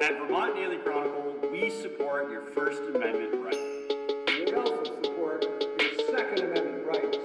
At Vermont Daily Chronicle, we support your First Amendment right. We also support your Second Amendment rights.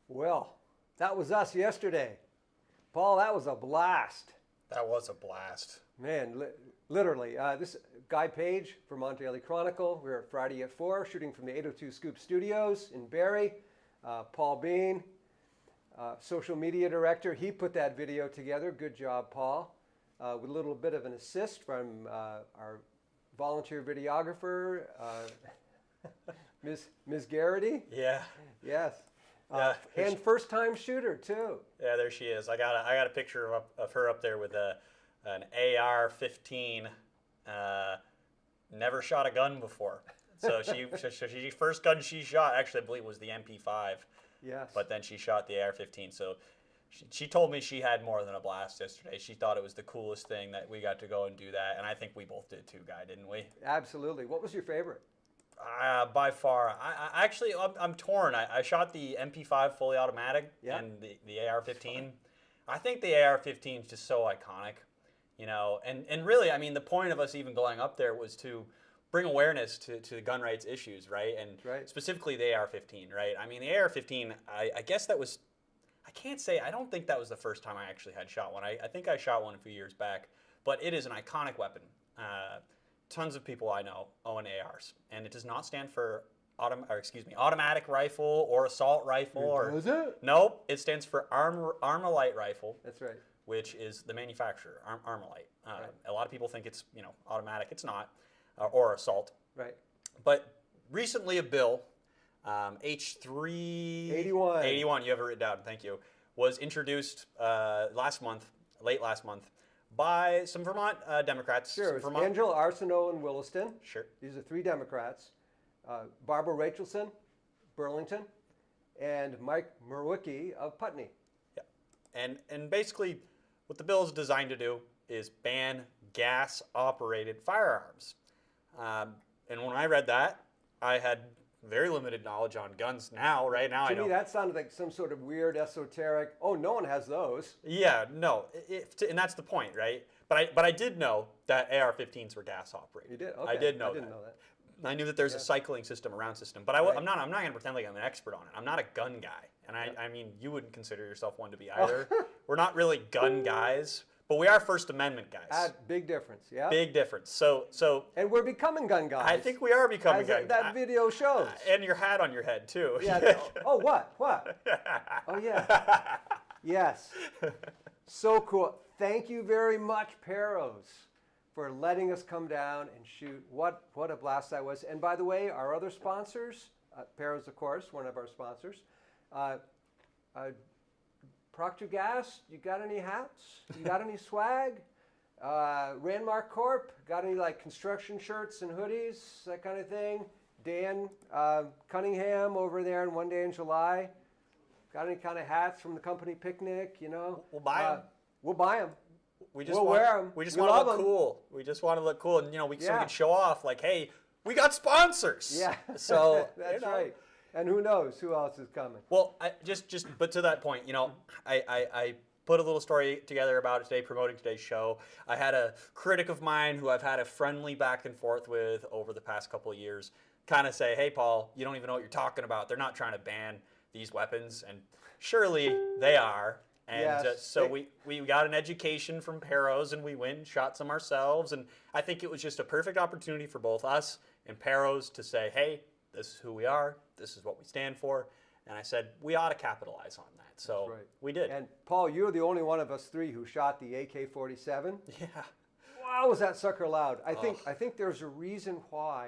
Well, that was us yesterday. Paul, that was a blast. That was a blast. Man, literally. This Guy Page, Vermont Daily Chronicle. We're at Friday at 4, shooting from the 802 Scoop Studios in Barrie. Paul Bean, social media director, he put that video together. Good job, Paul. With a little bit of an assist from our volunteer videographer, Ms. Garrity. Yeah. Yes. Yeah, and first-time shooter too. Yeah, there she is. I got a picture of her up there with an AR-15. Never shot a gun before, so she first gun she shot actually I believe was the MP5. Yes. But then she shot the AR-15. So she told me she had more than a blast yesterday. She thought it was the coolest thing that we got to go and do that, and I think we both did too, Guy, didn't we? Absolutely. What was your favorite? By far, I'm torn. I shot the MP5 fully automatic and the AR-15. I think the AR-15 is just so iconic, you know. And really, I mean, the point of us even going up there was to bring awareness to gun rights issues, right? And specifically the AR-15, right? I mean, the AR-15, I guess that was, I can't say, I don't think that was the first time I actually had shot one. I think I shot one a few years back, but it is an iconic weapon. Tons of people I know own ARs, and it does not stand for automatic rifle or assault rifle. Does it? Nope, it stands for Armalite rifle. That's right. Which is the manufacturer, Armalite. A lot of people think it's automatic. It's not, or assault. Right. But recently a bill H3 81. 81, you have it written down, thank you, was introduced late last month, by some Vermont Democrats. Sure, some it's Vermont, Angela Arsenault and Williston. Sure. These are 3 Democrats. Barbara Rachelson, Burlington, and Mike Murwicki of Putney. Yeah. And basically, what the bill is designed to do is ban gas-operated firearms. And when I read that, I had very limited knowledge on guns. Right now I know. To me, that sounded like some sort of weird, esoteric, oh, no one has those. Yeah, no, and that's the point, right? But I did know that AR-15s were gas operated. You did? Okay. I did know I didn't know that. I knew that there's a cycling system, a round system, but I'm not going to pretend like I'm an expert on it. I'm not a gun guy, and I mean, you wouldn't consider yourself one to be either. We're not really gun guys, but we are First Amendment guys. Big difference, yeah? Big difference. So. And we're becoming gun guys. I think we are becoming as gun guys. that video shows. And your hat on your head too. Yeah. Oh, what? Oh, yeah. Yes. So cool. Thank you very much, Peros, for letting us come down and shoot. What a blast that was. And by the way, our other sponsors, Peros, of course, one of our sponsors. Procter Gas, you got any hats? You got any swag? Randmark Corp, got any like construction shirts and hoodies, that kind of thing? Dan Cunningham over there in One Day in July, got any kind of hats from the company picnic, you know? We'll buy them. We'll buy them. We'll wear them. We just want to look cool. We just want to look cool, and so we can show off like, hey, we got sponsors. Yeah. So that's right. And who knows who else is coming? Well, but to that point, I put a little story together about it today, promoting today's show. I had a critic of mine who I've had a friendly back and forth with over the past couple of years kind of say, hey, Paul, you don't even know what you're talking about. They're not trying to ban these weapons. And surely they are. And yes, so we got an education from Peros, and we went and shot some ourselves. And I think it was just a perfect opportunity for both us and Peros to say, hey, this is who we are. This is what we stand for. And I said, we ought to capitalize on that. So we did. And Paul, you're the only one of us 3 who shot the AK-47. Yeah. Wow, was that sucker loud. I think there's a reason why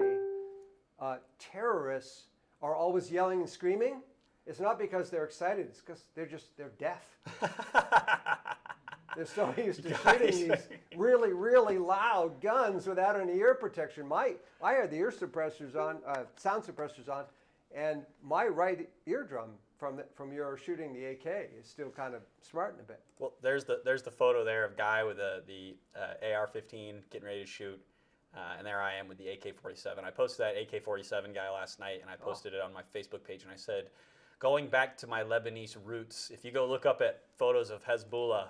terrorists are always yelling and screaming. It's not because they're excited. It's because they're deaf. They're so used to shooting these really, really loud guns without any ear protection. I had the ear suppressors on, sound suppressors on, and my right eardrum from your shooting the AK is still kind of smarting a bit. Well, there's the photo there of guy with the AR-15 getting ready to shoot, and there I am with the AK-47. I posted that AK-47 guy last night, and I posted it on my Facebook page, and I said, going back to my Lebanese roots, if you go look up at photos of Hezbollah,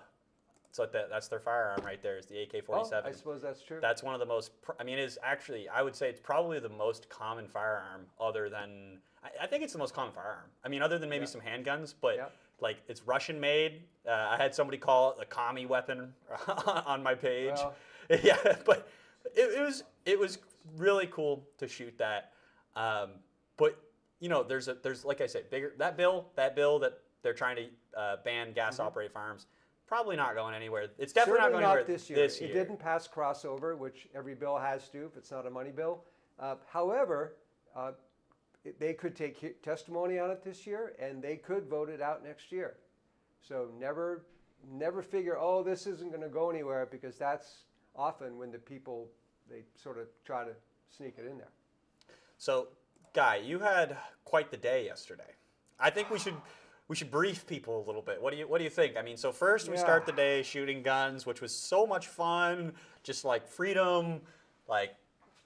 so that's their firearm right there, is the AK-47. Oh, I suppose that's true. That's one of the most, it is actually, I would say it's probably the most common firearm other than, I think it's the most common firearm. Other than maybe some handguns, but like it's Russian made. I had somebody call it a commie weapon on my page. Well. Yeah, but it was really cool to shoot that. But there's like I said, that bill that they're trying to ban gas-operated firearms, probably not going anywhere. It's definitely Certainly not going not anywhere this year. It didn't pass crossover, which every bill has to if it's not a money bill. However, they could take testimony on it this year, and they could vote it out next year. So never figure, oh, this isn't going to go anywhere, because that's often when the people, they sort of try to sneak it in there. So, Guy, you had quite the day yesterday. I think we should brief people a little bit. What do you think? So first we start the day shooting guns, which was so much fun, just like freedom, like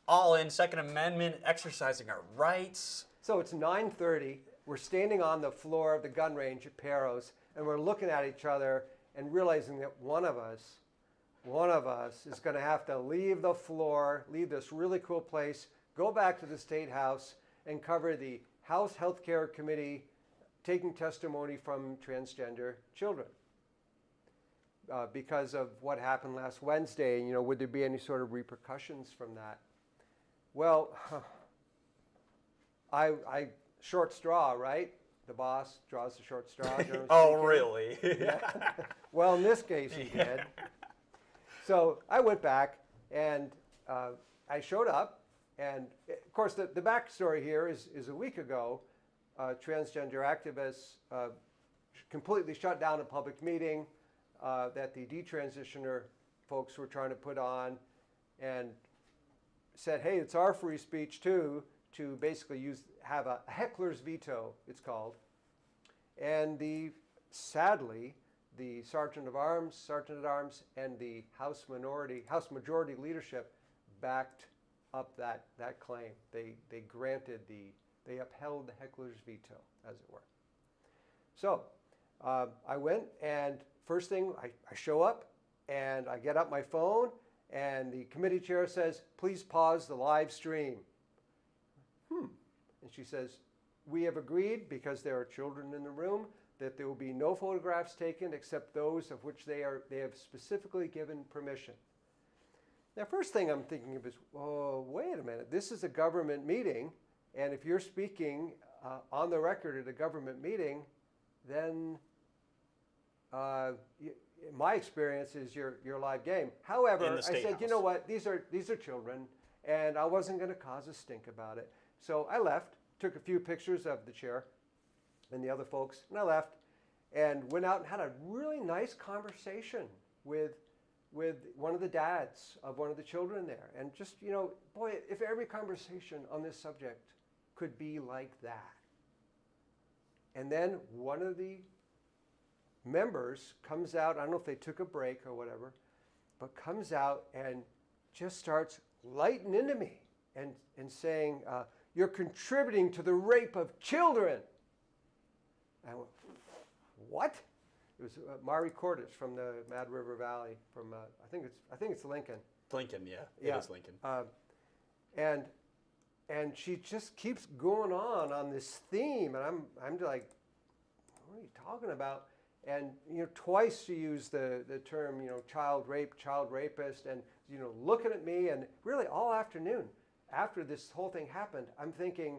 all in Second Amendment, exercising our rights. So it's 9:30. We're standing on the floor of the gun range at Peros, and we're looking at each other and realizing that one of us is going to have to leave the floor, leave this really cool place, go back to the State House, and cover the House Healthcare Committee taking testimony from transgender children because of what happened last Wednesday. Would there be any sort of repercussions from that? Well, I short straw, right? The boss draws the short straw. Oh, really? Yeah. Well, in this case, he did. So I went back, and I showed up, and of course the backstory here is a week ago, transgender activists completely shut down a public meeting that the detransitioner folks were trying to put on, and said, hey, it's our free speech too, to basically have a heckler's veto, it's called. And sadly, the Sergeant at Arms, and the House Majority leadership backed up that claim. They upheld the heckler's veto, as it were. So I went, and first thing, I show up, and I get up my phone, and the committee chair says, please pause the live stream. And she says, we have agreed, because there are children in the room, that there will be no photographs taken except those of which they have specifically given permission. Now, first thing I'm thinking of is, oh, wait a minute, this is a government meeting, and if you're speaking on the record at a government meeting, then my experience is your live game. However, I said, you know what, these are children, and I wasn't going to cause a stink about it. So I left, took a few pictures of the chair and the other folks, and I left, and went out and had a really nice conversation with one of the dads of one of the children there. And just, boy, if every conversation on this subject could be like that. And then one of the members comes out, I don't know if they took a break or whatever, but comes out and just starts lighting into me and saying, you're contributing to the rape of children. I went, what? It was Mari Cordes from the Mad River Valley, from I think it's Lincoln. Lincoln, yeah. It is Lincoln. And she just keeps going on this theme, and I'm like, what are you talking about? And twice she used the term child rape, child rapist, and looking at me, and really all afternoon after this whole thing happened, I'm thinking,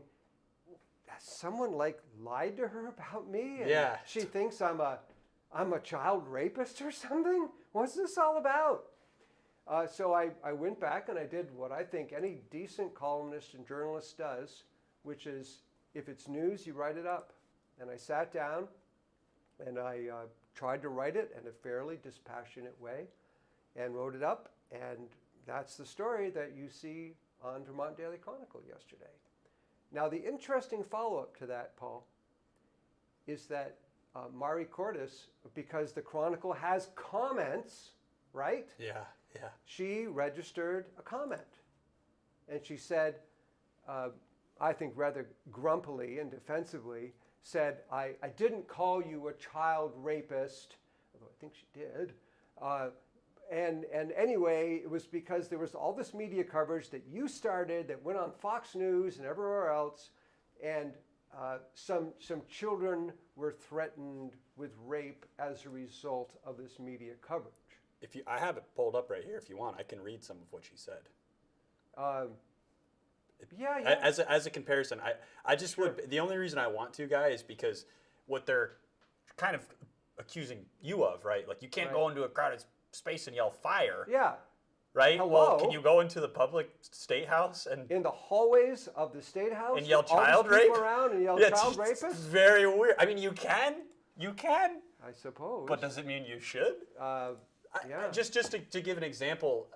has someone lied to her about me? And yeah. She thinks I'm a child rapist or something? What's this all about? So I went back and I did what I think any decent columnist and journalist does, which is, if it's news, you write it up. And I sat down and I tried to write it in a fairly dispassionate way and wrote it up. And that's the story that you see on Vermont Daily Chronicle yesterday. Now, the interesting follow-up to that, Paul, is that Mari Cordes, because the Chronicle has comments, right? Yeah. She registered a comment. And she said, I think rather grumpily and defensively, said, I didn't call you a child rapist, although I think she did. And anyway, it was because there was all this media coverage that you started that went on Fox News and everywhere else, and some children were threatened with rape as a result of this media coverage. I have it pulled up right here. If you want, I can read some of what she said. Yeah. As a comparison, I just would. The only reason I want to, guy, is because what they're kind of accusing you of, right? Like, you can't go into a crowded space and yell fire. Yeah. Right? Hello? Well, can you go into the public state house and in the hallways of the state house and yell all child these rape people around and yell child rapist? It's very weird. I mean, you can, I suppose. but does it mean you should? Yeah. Just to give an example,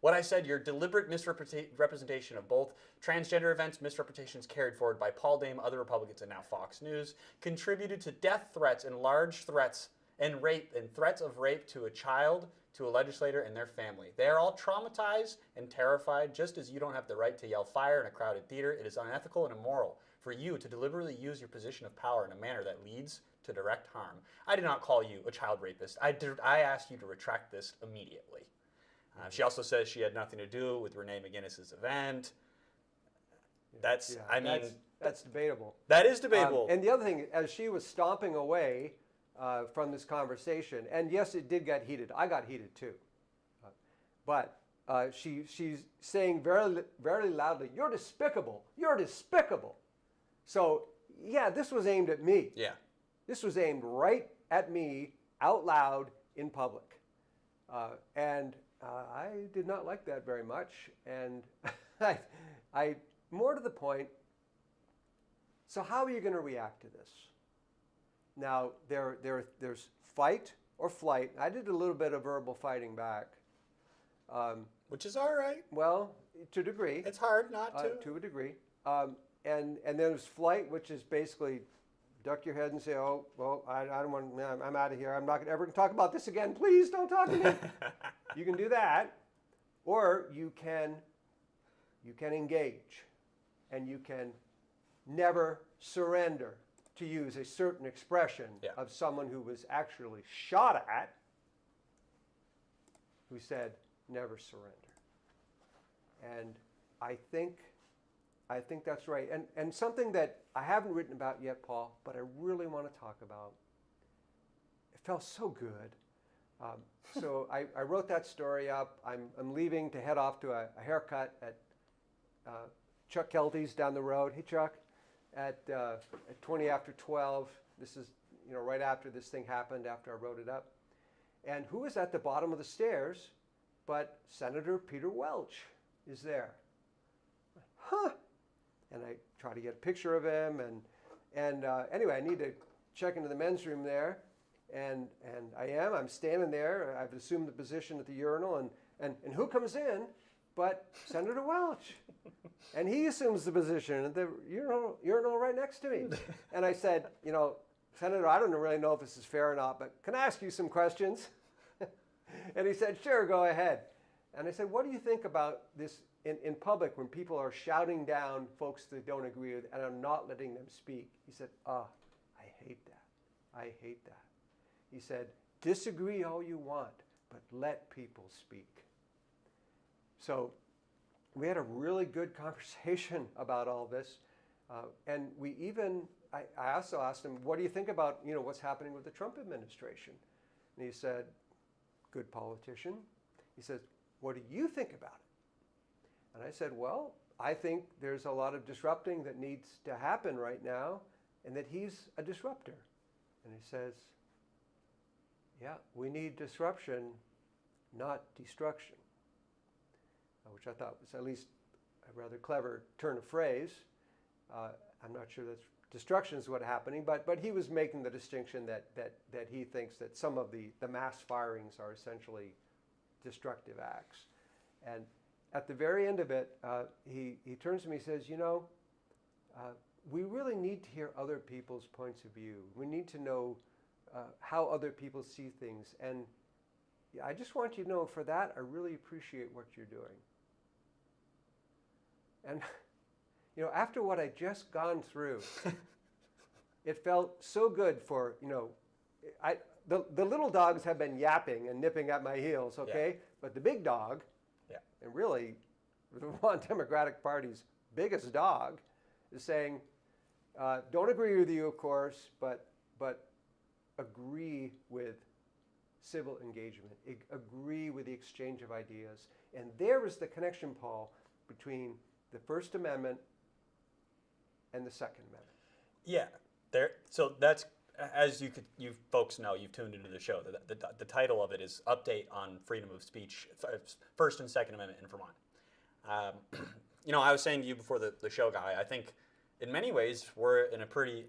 what I said, your deliberate misrepresentation of both transgender events, misrepresentations carried forward by Paul Dame, other Republicans, and now Fox News, contributed to death threats and large threats and threats of rape to a child, to a legislator, and their family. They are all traumatized and terrified, just as you don't have the right to yell fire in a crowded theater. It is unethical and immoral for you to deliberately use your position of power in a manner that leads to direct harm. I did not call you a child rapist. I asked you to retract this immediately. She also says she had nothing to do with Renee McGinnis's event. That's debatable. That is debatable. And the other thing, as she was stomping away from this conversation, and yes, it did get heated. I got heated too. But she's saying very, very loudly, "You're despicable. You're despicable." So, yeah, this was aimed at me. Yeah. This was aimed right at me, out loud, in public. And I did not like that very much. And I more to the point, So how are you going to react to this? Now, there's fight or flight. I did a little bit of verbal fighting back. Which is all right. Well, to a degree. It's hard not to. To a degree. And then there's flight, which is basically duck your head and say, oh, well, I don't want, I'm out of here. I'm not ever going to talk about this again. Please don't talk to me. You can do that. Or you can engage. And you can never surrender, to use a certain expression of someone who was actually shot at, who said, never surrender. And I think that's right. And something that I haven't written about yet, Paul, but I really want to talk about. It felt so good. So I wrote that story up. I'm leaving to head off to a haircut at Chuck Kelty's down the road. Hey, Chuck, at 20 after 12. This is, right after this thing happened, after I wrote it up. And who is at the bottom of the stairs but Senator Peter Welch is there. Huh. And I try to get a picture of him. And anyway, I need to check into the men's room there. And I'm standing there. I've assumed the position at the urinal. And who comes in but Senator Welch? And he assumes the position at the urinal right next to me. And I said, Senator, I don't really know if this is fair or not, but can I ask you some questions? And he said, sure, go ahead. And I said, what do you think about this in public when people are shouting down folks that don't agree with and are not letting them speak? He said, I hate that. I hate that. He said, disagree all you want, but let people speak. So we had a really good conversation about all this. And I also asked him, what do you think about, what's happening with the Trump administration? And he said, good politician. He says, what do you think about it? And I said, well, I think there's a lot of disrupting that needs to happen right now, and that he's a disruptor. And he says, yeah, we need disruption, not destruction. Which I thought was at least a rather clever turn of phrase. I'm not sure that destruction is what's happening, but he was making the distinction that he thinks that some of the mass firings are essentially destructive acts. And at the very end of it, he turns to me and says, we really need to hear other people's points of view. We need to know how other people see things. And I just want you to know, for that, I really appreciate what you're doing. And, after what I just gone through, it felt so good for, the little dogs have been yapping and nipping at my heels, okay? Yeah. But the big dog, and really the Vermont Democratic Party's biggest dog, is saying, don't agree with you, of course, but agree with civil engagement, agree with the exchange of ideas. And there is the connection, Paul, between the First Amendment and the Second Amendment. Yeah, so that's, as you folks know, you've tuned into the show. The title of it is Update on Freedom of Speech, First and Second Amendment in Vermont. I was saying to you before the show, Guy, I think in many ways we're in a pretty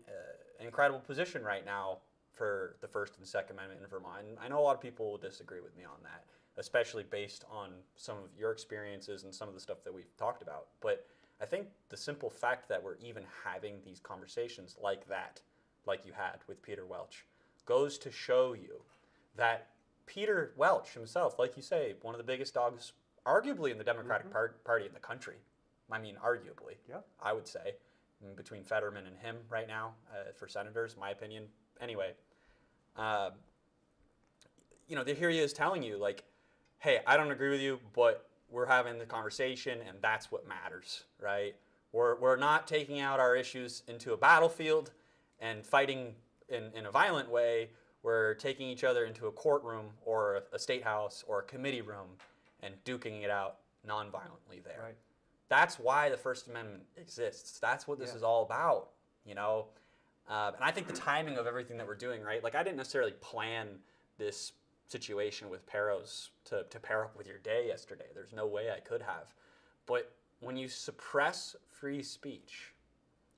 incredible position right now for the First and Second Amendment in Vermont. And I know a lot of people will disagree with me on that, especially based on some of your experiences and some of the stuff that we've talked about. But I think the simple fact that we're even having these conversations like that, like you had with Peter Welch, goes to show you that Peter Welch himself, like you say, one of the biggest dogs arguably in the Democratic Party in the country. I mean, arguably, I would say, between Fetterman and him right now for senators, my opinion. Anyway, here he is telling you, like, hey, I don't agree with you, but we're having the conversation, and that's what matters, right? We're not taking out our issues into a battlefield and fighting in a violent way. We're taking each other into a courtroom or a state house or a committee room and duking it out nonviolently there. Right. That's why the First Amendment exists. That's what this is all about, And I think the timing of everything that we're doing, right? Like, I didn't necessarily plan this situation with Peros to pair up with your day yesterday. There's no way I could have. But when you suppress free speech,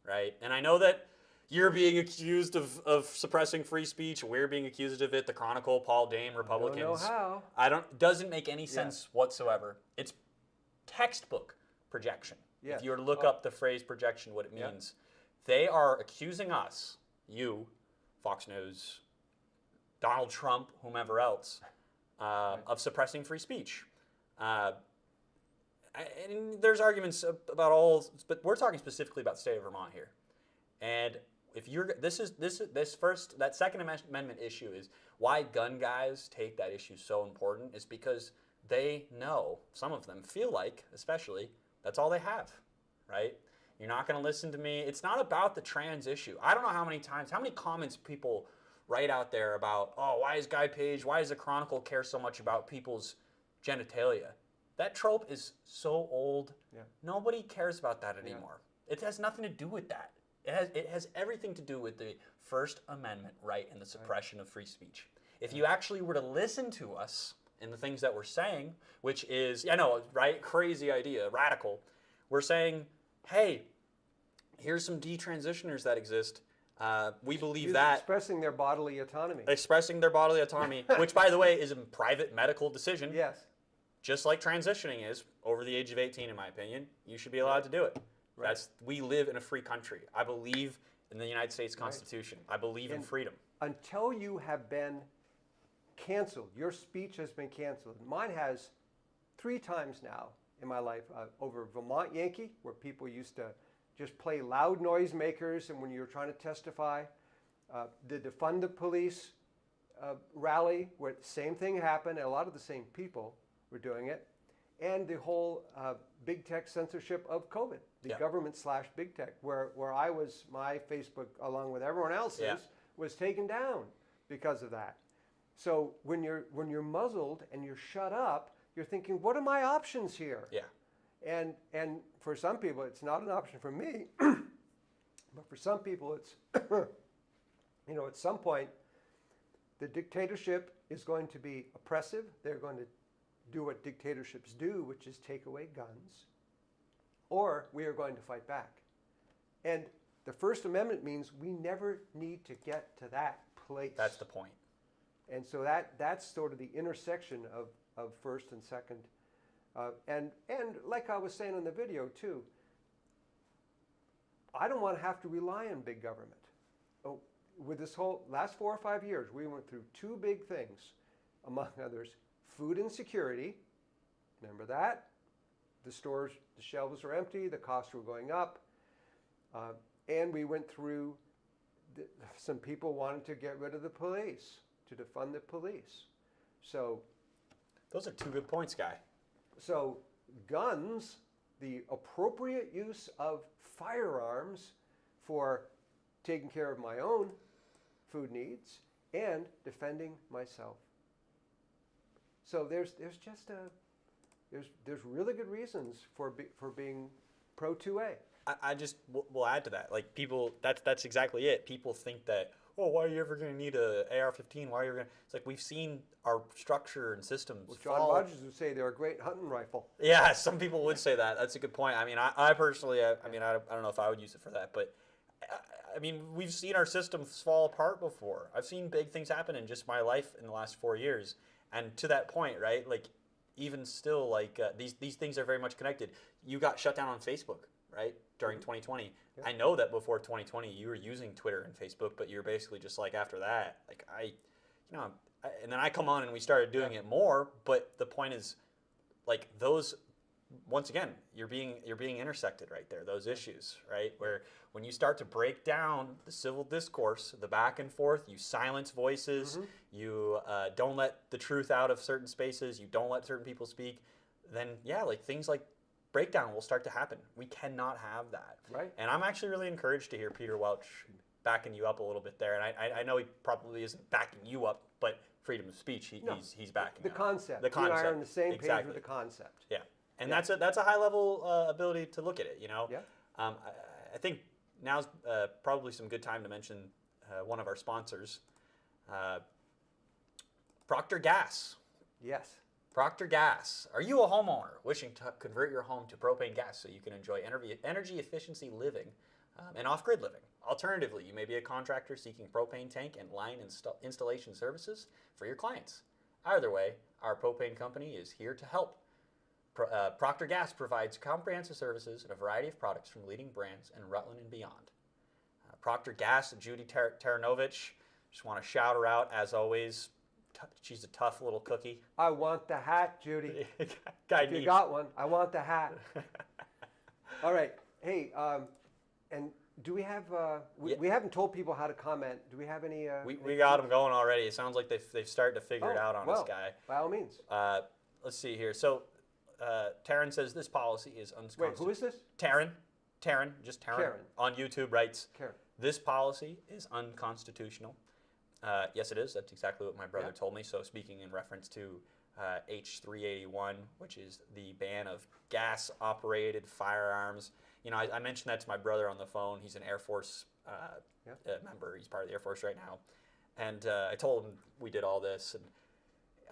right? And I know that you're being accused of suppressing free speech. We're being accused of it. The Chronicle, Paul Dame, Republicans. Don't know how. Doesn't make any sense whatsoever. It's textbook projection. Yes. If you were to look up the phrase projection, what it means, they are accusing us, you, Fox News, Donald Trump, whomever else, of suppressing free speech. And there's arguments about all, but we're talking specifically about the state of Vermont here. And if you're, that Second Amendment issue is why gun guys take that issue so important is because they know, some of them feel like, especially, that's all they have, right? You're not going to listen to me. It's not about the trans issue. I don't know how many comments people write out there about, oh, why is Guy Page, why does the Chronicle care so much about people's genitalia? That trope is so old. Yeah. Nobody cares about that anymore. It has nothing to do with that. It has everything to do with the First Amendment right and the suppression of free speech. If you actually were to listen to us and the things that we're saying, which is, I know, right, crazy idea, radical, we're saying, hey, here's some detransitioners that exist. We believe that. Expressing their bodily autonomy. Expressing their bodily autonomy, which, by the way, is a private medical decision. Yes. Just like transitioning is, over the age of 18, in my opinion, you should be allowed to do it. Right. We live in a free country. I believe in the United States Constitution. I believe in freedom. Until you have been canceled, your speech has been canceled. Mine has 3 times now in my life, over Vermont Yankee, where people used to just play loud noisemakers, and when you were trying to testify, the Defund the Police rally, where the same thing happened, and a lot of the same people were doing it, and the whole big tech censorship of COVID, the government / big tech, where my Facebook, along with everyone else's, was taken down because of that. So when you're muzzled and you're shut up, you're thinking, what are my options here? Yeah. And for some people, it's not an option for me, but for some people, it's, at some point, the dictatorship is going to be oppressive. They're going to do what dictatorships do, which is take away guns, or we are going to fight back. And the First Amendment means we never need to get to that place. That's the point. And so that's sort of the intersection of First and Second. And like I was saying in the video too, I don't want to have to rely on big government. Oh, with this whole last 4 or 5 years, we went through 2 big things, among others: food insecurity. Remember that? The stores, the shelves were empty, the costs were going up. And we went through, some people wanted to get rid of the police, to defund the police. So, those are 2 good points, Guy. So guns, the appropriate use of firearms for taking care of my own food needs and defending myself. So there's really good reasons for being pro 2A. I just will add to that. Like, people, that's exactly it. People think that, oh, why are you ever going to need a AR-15? Why are you going to? It's like, we've seen our structure and systems John Rogers would say they're a great hunting rifle. Yeah, some people would say that. That's a good point. I mean, I personally, I don't know if I would use it for that, but I mean, we've seen our systems fall apart before. I've seen big things happen in just my life in the last 4 years. And to that point, right, like, even still, like, these things are very much connected. You got shut down on Facebook, right, during 2020. Yeah. I know that before 2020 you were using Twitter and Facebook, but you're basically just like, after that, like, and then I come on and we started doing it more. But the point is, like, those, once again, you're being intersected right there, those issues, right, where when you start to break down the civil discourse, the back and forth, you silence voices, you don't let the truth out of certain spaces, you don't let certain people speak, then like things like breakdown will start to happen. We cannot have that. Right. And I'm actually really encouraged to hear Peter Welch backing you up a little bit there. And I know he probably isn't backing you up, but freedom of speach, he's backing the up. concept. The concept. You and I are on the same page exactly. with the concept. Yeah. And that's a high level ability to look at it, Yeah. I think now's probably some good time to mention one of our sponsors, Procter Gas. Yes. Procter Gas. Are you a homeowner wishing to convert your home to propane gas so you can enjoy energy efficiency living? and off-grid living. Alternatively, you may be a contractor seeking propane tank and line installation services for your clients. Either way, our propane company is here to help. Procter Gas provides comprehensive services and a variety of products from leading brands in Rutland and beyond. Procter Gas, Judy Taranovich, just want to shout her out as always. She's a tough little cookie. I want the hat, Judy. Guy If you got one, I want the hat. All right. Hey, and do we have, we haven't told people how to comment. Do we have any? We got them going already. It sounds like they've started to figure it out on this guy. By all means. Let's see here. So, Taryn says this policy is unconstitutional. Wait, who is this? Taryn, just Taryn. Karen. On YouTube writes, Karen. This policy is unconstitutional. Yes, it is. That's exactly what my brother told me. So speaking in reference to H381, which is the ban of gas-operated firearms. You know, I mentioned that to my brother on the phone. He's an Air Force member. He's part of the Air Force right now. And I told him we did all this. And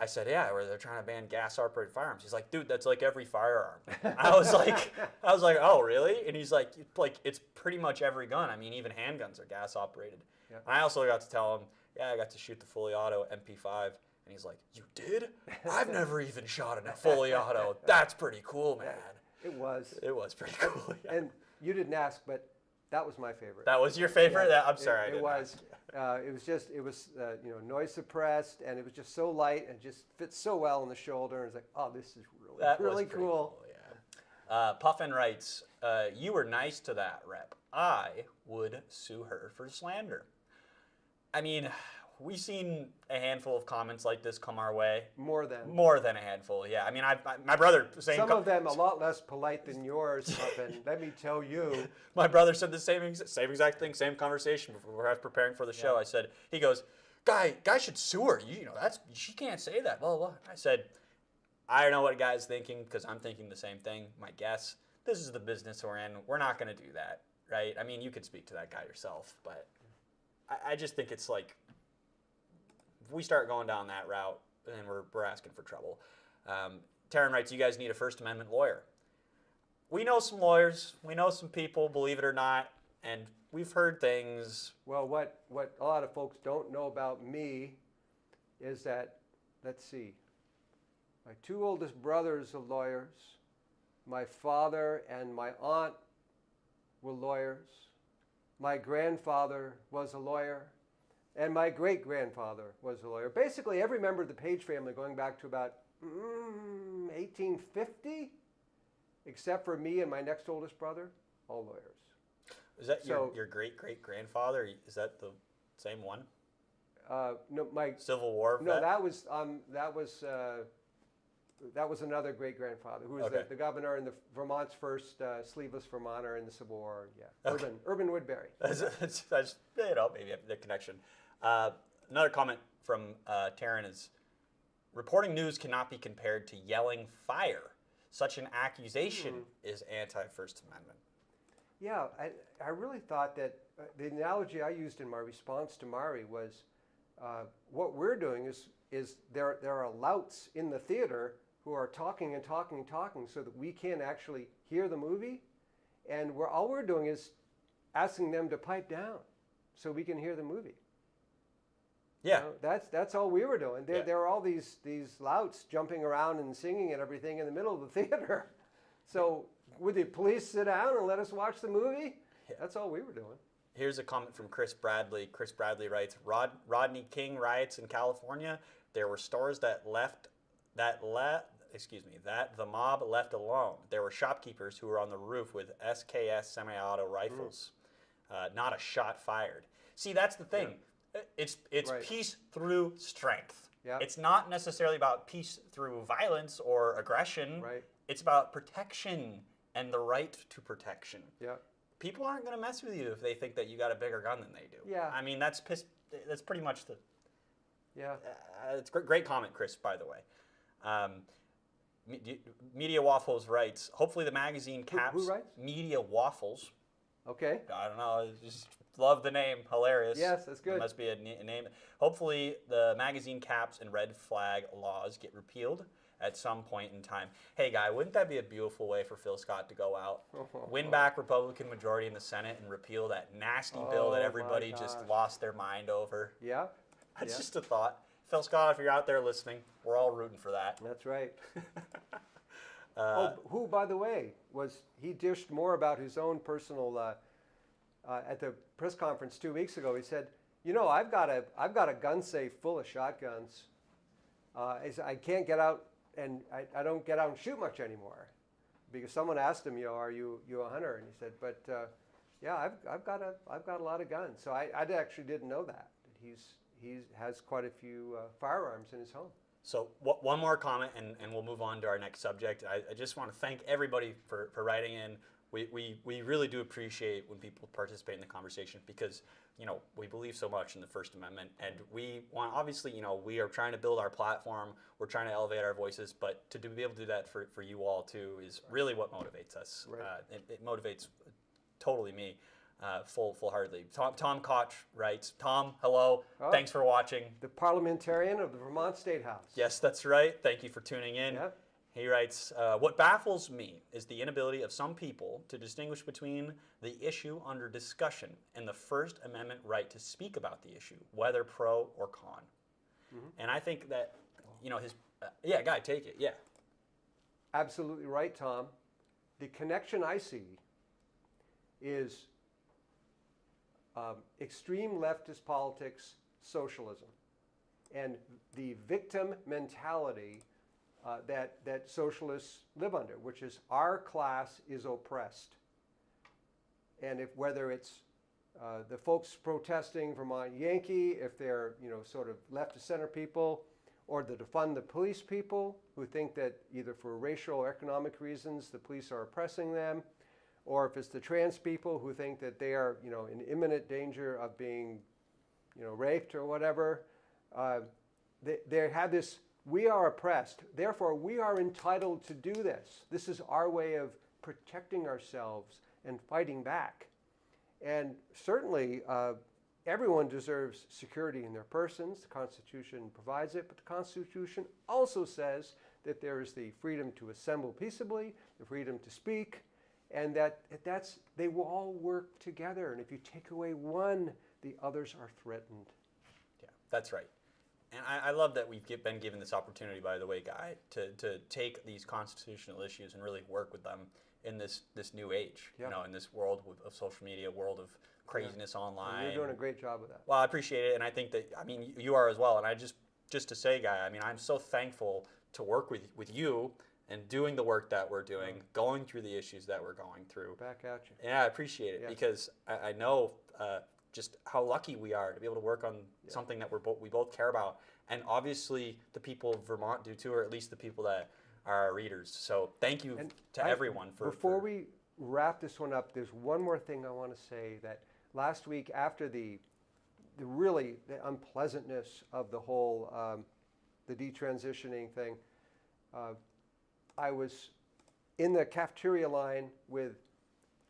I said, yeah, where they're trying to ban gas-operated firearms. He's like, dude, that's like every firearm. I was like, oh, really? And he's like, it's pretty much every gun. I mean, even handguns are gas-operated. Yeah. And I also got to tell him, yeah, I got to shoot the fully auto MP5. And he's like, you did? I've never even shot a fully auto. That's pretty cool, man. It was. It was pretty cool. Yeah. And you didn't ask, but that was my favorite. That was your favorite? Yeah, I'm sorry, I didn't was. It was noise suppressed, and it was just so light and just fits so well in the shoulder. And it's like, oh, this is really cool. Yeah. Puffin writes, you were nice to that rep. I would sue her for slander. I mean, we've seen a handful of comments like this come our way. More than a handful, yeah. I mean, my brother saying some of them a lot less polite than yours, Puffin. Let me tell you. My brother said the same exact thing, same conversation before I was preparing for the show. I said, he goes, guy should sue her. You know, she can't say that. Blah blah. I said, I don't know what a guy's thinking because I'm thinking the same thing. My guess, this is the business we're in. We're not going to do that, right? I mean, you could speak to that guy yourself, but I just think it's like, if we start going down that route, then we're asking for trouble. Taryn writes, you guys need a First Amendment lawyer. We know some lawyers. We know some people, believe it or not, and we've heard things. Well, what a lot of folks don't know about me is that, let's see, my two oldest brothers are lawyers. My father and my aunt were lawyers. My grandfather was a lawyer. And my great-grandfather was a lawyer. Basically, every member of the Page family going back to about 1850, except for me and my next oldest brother, all lawyers. Is that your great-great-grandfather? Is that the same one? No, my Civil War vet? No, that was another great-grandfather who was the governor and Vermont's first sleeveless Vermonter in the Civil War. Yeah, okay. Urban Woodbury. That's maybe the connection. Another comment from Taryn is, reporting news cannot be compared to yelling fire. Such an accusation is anti-First Amendment. Yeah, I really thought that the analogy I used in my response to Mari was what we're doing is there are louts in the theater who are talking and talking and talking so that we can't actually hear the movie, and all we're doing is asking them to pipe down so we can hear the movie. Yeah, you know, that's all we were doing. There are all these louts jumping around and singing and everything in the middle of the theater. So would the police sit down and let us watch the movie? Yeah. That's all we were doing. Here's a comment from Chris Bradley. Chris Bradley writes, Rodney King riots in California. There were stores that the mob left alone. There were shopkeepers who were on the roof with SKS semi-auto rifles. Not a shot fired. See, that's the thing. Yeah. It's right. Peace through strength. Yep. It's not necessarily about peace through violence or aggression. Right. It's about protection and the right to protection. Yep. People aren't going to mess with you if they think that you got a bigger gun than they do. Yeah. I mean, that's pretty much the... Yeah. It's a great comment, Chris, by the way. Media Waffles writes, hopefully the magazine caps... Who writes? Media Waffles. Okay. I don't know. Just love the name. Hilarious. Yes, that's good. It must be a name. Hopefully the magazine caps and red flag laws get repealed at some point in time. Hey, Guy, wouldn't that be a beautiful way for Phil Scott to go out, win back Republican majority in the Senate, and repeal that nasty bill that Oh, everybody my just gosh. lost their mind over? Yeah, That's yeah. just a thought. Phil Scott, if you're out there listening, we're all rooting for that. That's right. Who, by the way, he dished more about his own personal, at the press conference 2 weeks ago, he said, I've got a gun safe full of shotguns. I can't get out, and I don't get out and shoot much anymore. Because someone asked him, are you a hunter? And he said, but yeah, I've got a lot of guns. So I actually didn't know that. He has quite a few firearms in his home. So one more comment, and we'll move on to our next subject. I just want to thank everybody for writing in. We really do appreciate when people participate in the conversation because, we believe so much in the First Amendment, and we want, obviously, we are trying to build our platform. We're trying to elevate our voices, but to be able to do that for you all too is really what motivates us. Right. It motivates totally me. Full-heartedly. Tom Koch writes, Tom, hello, thanks for watching. The parliamentarian of the Vermont State House. Yes, that's right. Thank you for tuning in. Yeah. He writes, what baffles me is the inability of some people to distinguish between the issue under discussion and the First Amendment right to speak about the issue, whether pro or con. Mm-hmm. And I think that, Guy, take it, yeah. Absolutely right, Tom. The connection I see is extreme leftist politics, socialism, and the victim mentality that socialists live under, which is our class is oppressed. And whether it's the folks protesting Vermont Yankee, if they're sort of left to center people, or the defund the police people who think that either for racial or economic reasons the police are oppressing them, or if it's the trans people who think that they are, in imminent danger of being, raped or whatever, they have this, we are oppressed, therefore we are entitled to do this. This is our way of protecting ourselves and fighting back. And certainly, everyone deserves security in their persons. The Constitution provides it, but the Constitution also says that there is the freedom to assemble peaceably, the freedom to speak, and they will all work together. And if you take away one, the others are threatened. Yeah, that's right. And I love that we've been given this opportunity, by the way, Guy, to take these constitutional issues and really work with them in this new age, in this world of social media, world of craziness online. And you're doing a great job with that. Well, I appreciate it, and I think that, you are as well. And I just to say, Guy, I'm so thankful to work with you and doing the work that we're doing, going through the issues that we're going through. Back at you. Yeah, I appreciate it because I know just how lucky we are to be able to work on something that we both care about. And obviously the people of Vermont do too, or at least the people that are our readers. So thank you to everyone for... Before we wrap this one up, there's one more thing I want to say, that last week after the unpleasantness of the whole, the detransitioning thing, I was in the cafeteria line with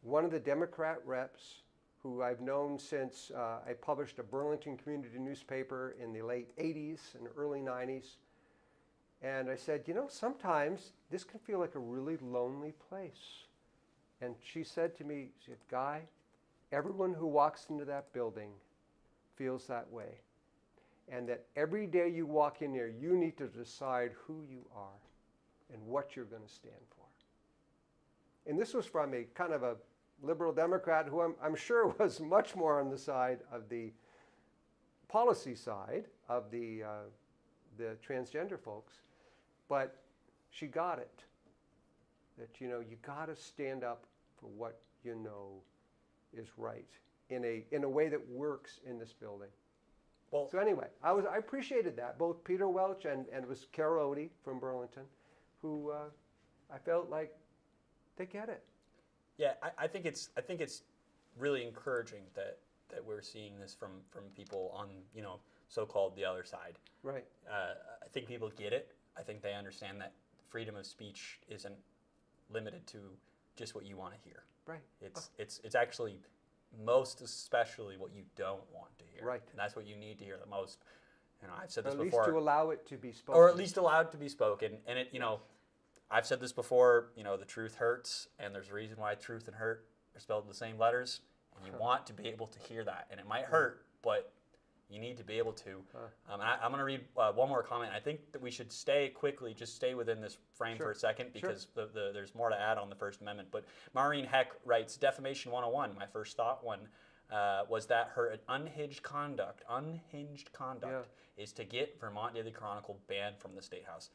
one of the Democrat reps who I've known since I published a Burlington community newspaper in the late 80s and early 90s. And I said, sometimes this can feel like a really lonely place. And she said to me, she said, Guy, everyone who walks into that building feels that way. And that every day you walk in there, you need to decide who you are and what you're going to stand for. And this was from a kind of a liberal Democrat who I'm sure was much more on the side of the policy side of the transgender folks, but she got it. That you got to stand up for what you know is right in a way that works in this building. Well, so anyway, I appreciated that, both Peter Welch and it was Carol Odie from Burlington, who I felt like they get it. Yeah, I think it's really encouraging that we're seeing this from people on so-called the other side. Right. I think people get it. I think they understand that freedom of speech isn't limited to just what you want to hear. Right. It's actually most especially what you don't want to hear. Right. And that's what you need to hear the most. You know, I've said Or this at least before. to allow it to be spoken. Or at least allowed to be spoken. And it, you know, I've said this before, you know, the truth hurts, and there's a reason why truth and hurt are spelled in the same letters. And you want to be able to hear that. And it might hurt, but you need to be able to. And I'm going to read one more comment. I think that we should just stay within this frame for a second, because there's more to add on the First Amendment. But Maureen Heck writes, Defamation 101, my first thought one, was that her unhinged conduct is to get Vermont Daily Chronicle banned from the State House.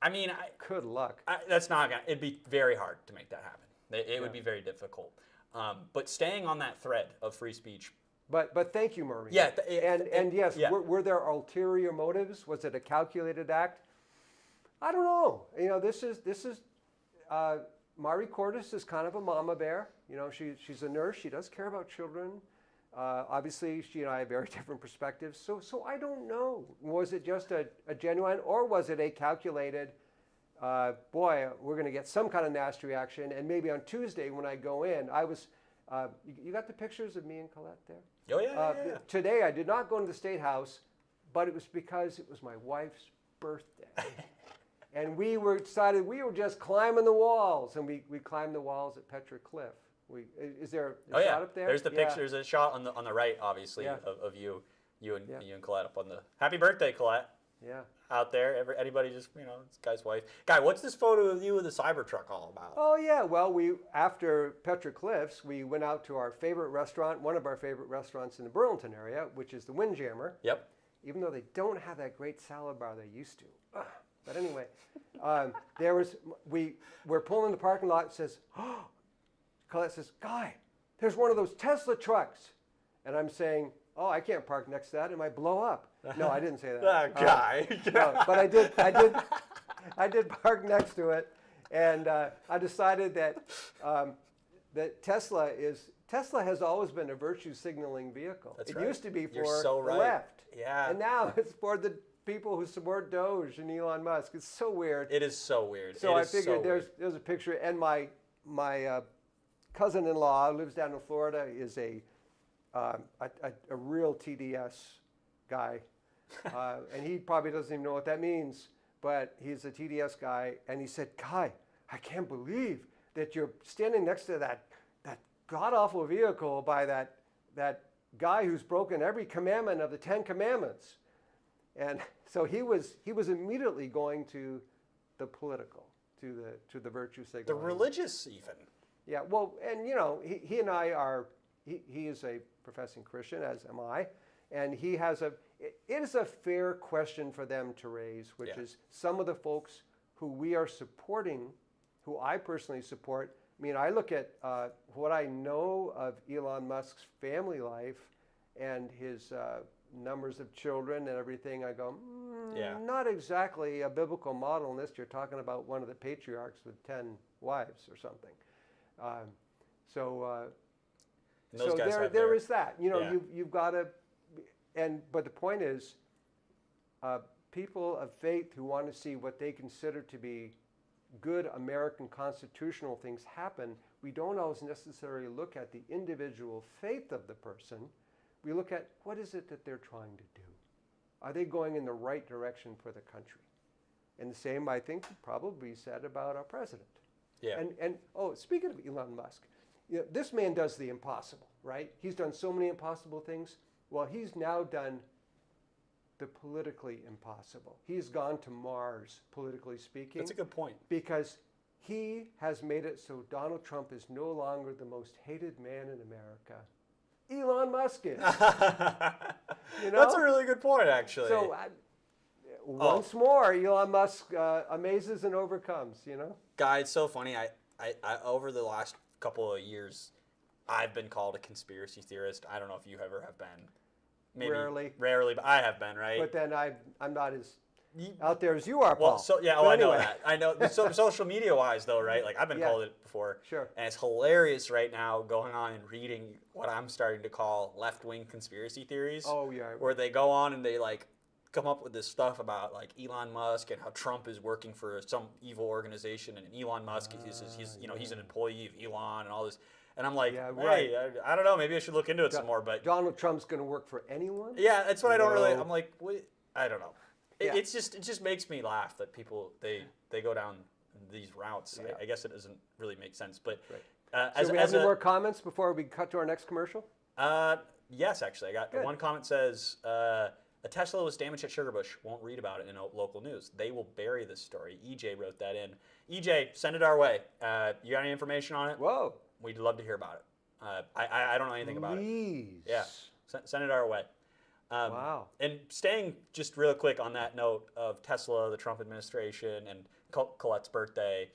I mean, Good luck. that's not gonna. It'd be very hard to make that happen. It would be very difficult. But staying on that thread of free speech. But thank you, Maureen. Yeah, and yes, yeah. were there ulterior motives? Was it a calculated act? I don't know. You know, this is Mari Cordes is kind of a mama bear. You know, she's a nurse. She does care about children. Obviously, she and I have very different perspectives. So I don't know. Was it just a genuine, or was it a calculated? Boy, we're going to get some kind of nasty reaction. And maybe on Tuesday when I go in, I was. You got the pictures of me and Colette there? Oh yeah. Today I did not go into the State House, but it was because it was my wife's birthday. And we were just climbing the walls, and we climbed the walls at Petra Cliff. Is there a shot up there? There's the picture. There's a shot on the right, obviously, of you and Colette up on the. Happy birthday, Colette. Yeah. Out there, anybody just, you know, this guy's wife. Guy, what's this photo of you with the Cybertruck all about? Oh yeah, well, after Petra Cliffs, we went out to our favorite restaurant, one of our favorite restaurants in the Burlington area, which is the Windjammer. Yep. Even though they don't have that great salad bar they used to. But anyway, we're pulling in the parking lot. It says, Colette says, Guy, there's one of those Tesla trucks. And I'm saying, oh, I can't park next to that. It might blow up. No, I didn't say that. Guy. No, but I did park next to it, and I decided that Tesla has always been a virtue signaling vehicle. That's it right. used to be You're for so the right. left, Yeah. and now it's for the people who support Doge and Elon Musk. It's so weird. It is so weird. So I figured there's a picture, and my cousin-in-law who lives down in Florida is a real TDS guy, and he probably doesn't even know what that means, but he's a TDS guy, and he said, Kai, I can't believe that you're standing next to that god-awful vehicle by that guy who's broken every commandment of the 10 Commandments. And so he was immediately going to the political, to the virtue signaling. The religious even. Yeah, well, and you know, he and I are, he is a professing Christian, as am I, and it is a fair question for them to raise, which is some of the folks who we are supporting, who I personally support. I mean, I look at what I know of Elon Musk's family life and his numbers of children and everything. I go, not exactly a biblical model unless you're talking about one of the patriarchs with 10 wives or something. So there is that. You know, you've got to, but the point is, people of faith who want to see what they consider to be good American constitutional things happen, we don't always necessarily look at the individual faith of the person. We look at what is it that they're trying to do. Are they going in the right direction for the country? And the same, I think, could probably be said about our president. Yeah. And speaking of Elon Musk, you know, this man does the impossible, right? He's done so many impossible things. Well, he's now done the politically impossible. He's gone to Mars, politically speaking. That's a good point. Because he has made it so Donald Trump is no longer the most hated man in America. Elon Musk is. You know? That's a really good point, actually. So once more, Elon Musk amazes and overcomes, you know? Guy, it's so funny. I over the last couple of years, I've been called a conspiracy theorist. I don't know if you ever have been. Maybe rarely, but I have been, right? But then I'm not as out there as you are, Paul. Well, I know that. I know. Social media-wise, though, right? Like, I've been called it before. Sure. And it's hilarious right now going on and reading what I'm starting to call left-wing conspiracy theories. Oh, yeah. Where they go on and they, like, come up with this stuff about, like, Elon Musk and how Trump is working for some evil organization, and Elon Musk he's an employee of Elon and all this. And I'm like, hey, I don't know, maybe I should look into it some more. But Donald Trump's going to work for anyone? Yeah, that's what I don't really. I'm like, what? I don't know. Yeah. It just makes me laugh that people they go down these routes. Yeah. I guess it doesn't really make sense. But Right. So we have any more comments before we cut to our next commercial? Yes, actually, I got Good. one comment says a Tesla was damaged at Sugarbush. Won't read about it in local news. They will bury this story. EJ wrote that in. EJ, send it our way. You got any information on it? Whoa. We'd love to hear about it. I don't know anything about it. Please. Yeah, send it our way. Wow. And staying just real quick on that note of Tesla, the Trump administration, and Colette's birthday.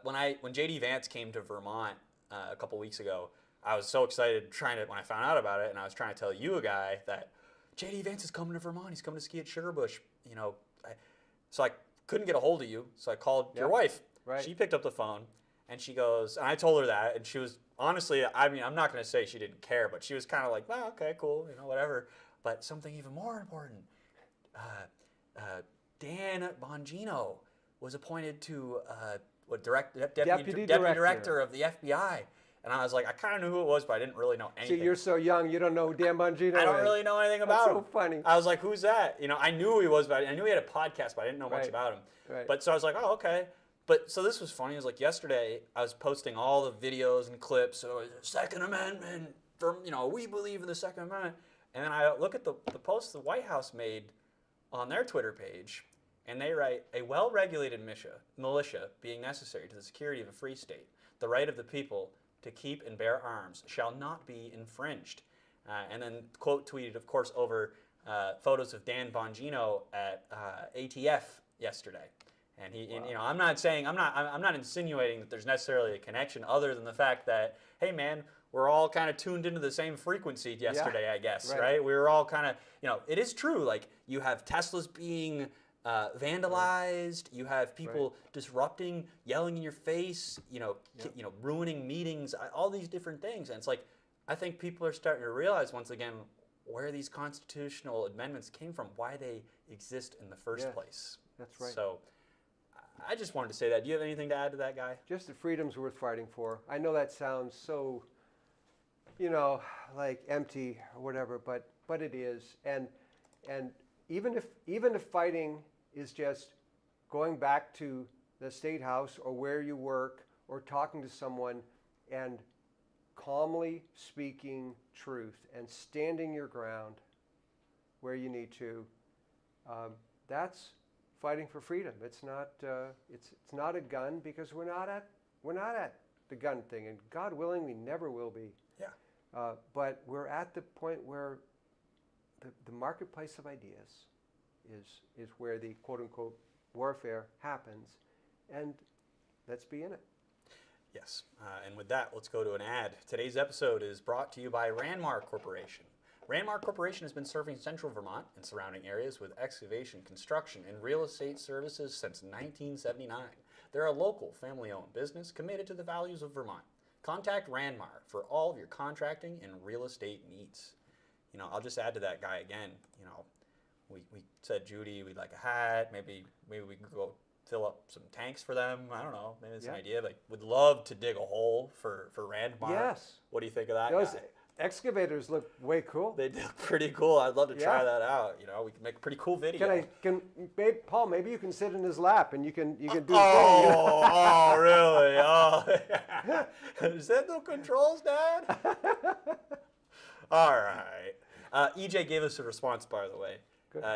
When JD Vance came to Vermont a couple weeks ago, I was so excited when I found out about it, and I was trying to tell you a guy that JD Vance is coming to Vermont. He's coming to ski at Sugarbush. So I couldn't get a hold of you, so I called your wife. Right. She picked up the phone, and she goes, and I told her that, and she was honestly, I mean, I'm not going to say she didn't care, but she was kind of like, well, okay, cool, whatever. But something even more important, Dan Bongino was appointed to deputy director of the FBI. And I was like, I kind of knew who it was, but I didn't really know anything. See, you're so young, you don't know who Dan Bongino is. I don't really know anything about him. That's so funny. I was like, who's that? I knew who he was, but I knew he had a podcast, but I didn't know much about him. Right. But so I was like, oh, okay. But so this was funny. It was like yesterday, I was posting all the videos and clips. So Second Amendment, we believe in the Second Amendment. And then I look at the post the White House made on their Twitter page, and they write, a well-regulated militia being necessary to the security of a free state, the right of the people to keep and bear arms shall not be infringed. And then quote tweeted, of course, over photos of Dan Bongino at ATF yesterday. And I'm not insinuating that there's necessarily a connection other than the fact that, hey man, we're all kind of tuned into the same frequency yesterday, I guess, right? We were all kind of, it is true. Like you have Teslas being vandalized. You have people disrupting, yelling in your face. Ruining meetings. All these different things, and it's like I think people are starting to realize once again where these constitutional amendments came from, why they exist in the first place. That's right. So I just wanted to say that. Do you have anything to add to that, Guy? Just the freedom's worth fighting for. I know that sounds so, like empty or whatever, but it is. And even if fighting is just going back to the state house or where you work or talking to someone and calmly speaking truth and standing your ground where you need to, that's fighting for freedom. It's not a gun, because we're not at the gun thing, and God willing, we never will be. Yeah. But we're at the point where the marketplace of ideas is where the quote unquote warfare happens, and let's be in it. Yes, and with that, let's go to an ad. Today's episode is brought to you by Ranmark Corporation. Ranmark Corporation has been serving central Vermont and surrounding areas with excavation, construction, and real estate services since 1979. They're a local, family-owned business committed to the values of Vermont. Contact Ranmark for all of your contracting and real estate needs. I'll just add to that, Guy, again. We said Judy, we'd like a hat. Maybe we can go fill up some tanks for them. I don't know. Maybe it's an idea. Like, would love to dig a hole for Ranmark. Yes. What do you think of that, Those Guy? Excavators look way cool. They look pretty cool. I'd love to try that out. We can make a pretty cool video. Paul, maybe you can sit in his lap and you can do Oh, really? Oh, is that no controls, Dad? All right. EJ gave us a response, by the way.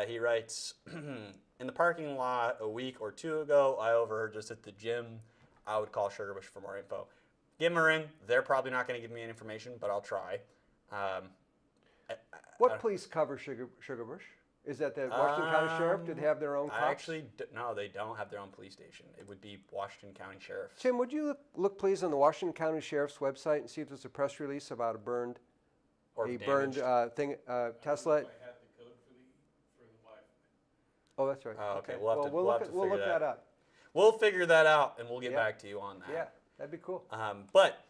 He writes, in the parking lot a week or two ago, I overheard just at the gym. I would call Sugarbush for more info. Give them a ring. They're probably not going to give me any information, but I'll try. What police cover Sugarbush? Is that the Washington County Sheriff? Do they have their own cops? No, they don't have their own police station. It would be Washington County Sheriff. Tim, would you look please on the Washington County Sheriff's website and see if there's a press release about a burned Tesla? Oh, that's right. Oh, okay. We'll look that up. We'll figure that out, and we'll get back to you on that. Yeah, that'd be cool. But